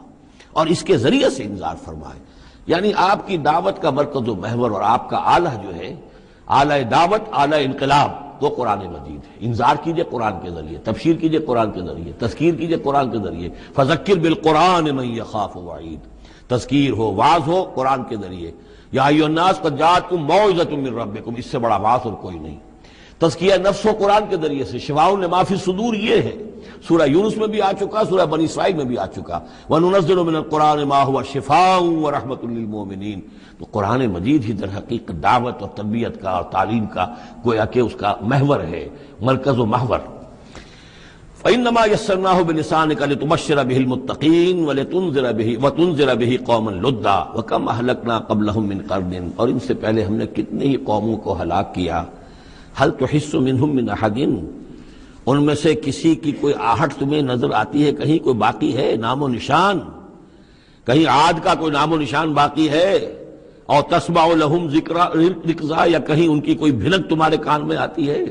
اور اس کے ذریعے سے انذار فرمائے۔ یعنی آپ کی دعوت کا مرکز و محور اور آپ کا آلہ جو ہے، آلہ دعوت، آلہ انقلاب، وہ قرآن مجید ہے۔ انذار کیجئے قرآن کے ذریعے، تبشیر کیجئے قرآن کے ذریعے، تذکیر کیجئے قرآن کے ذریعے۔ فذکر بالقرآن من یخاف وعید، تذکیر ہو، واعظ ہو قرآن کے ذریعے۔ یا ایھا الناس قد جاءتکم موعظۃ من ربکم، اس سے بڑا واعظ اور کوئی نہیں۔ تزکیہ نفس ہو قرآن کے ذریعے سے، شفاء لما فی الصدور یہ ہے۔ سورہ یونس میں بھی آ چکا، سورہ بنی اسرائیل میں بھی آ چکا، وَنُنَزِّلُ مِنَ الْقُرْآنِ مَا هُوَ شِفَاءٌ وَرَحْمَةٌ لِّلْمُؤْمِنِينَ۔ تو قرآن مجید ہی در حقیقت دعوت اور تربیت کا اور تعلیم کا گویا کہ اس کا محور ہے، مرکز و محور۔ فَإِنَّمَا يَسَّرْنَاهُ بِلِسَانِكَ لِتُبَشِّرَ بِهِ الْمُتَّقِينَ وَتُنذِرَ بِهِ قَوْمًا لُدًّا وَكَمْ أَهْلَكْنَا قَبْلَهُم مِّن قَرْنٍ، اور ان سے پہلے ہم نے کتنی ہی قوموں کو ہلاک کیا۔ هَلْ تُحِسُّ مِنْهُم مِّنْ أَحَدٍ، ان میں سے کسی کی کوئی آہٹ تمہیں نظر آتی ہے؟ کہیں کوئی باقی ہے نام و نشان؟ کہیں عاد کا کوئی نام و نشان باقی ہے؟ اور تسمع لهم رکزا، یا کہیں ان کی کوئی بھنک تمہارے کان میں آتی ہے؟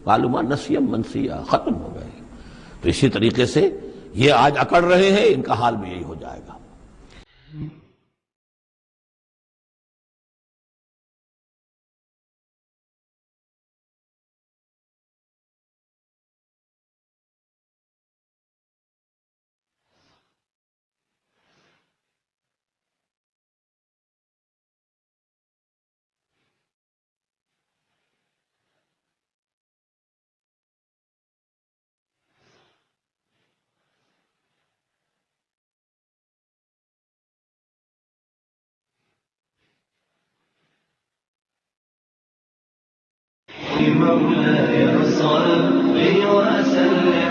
معلومات نسیم منسیہ، ختم ہو گئے۔ تو اسی طریقے سے یہ آج اکڑ رہے ہیں، ان کا حال بھی یہی ہو جائے گا۔ مولاي صل وسلم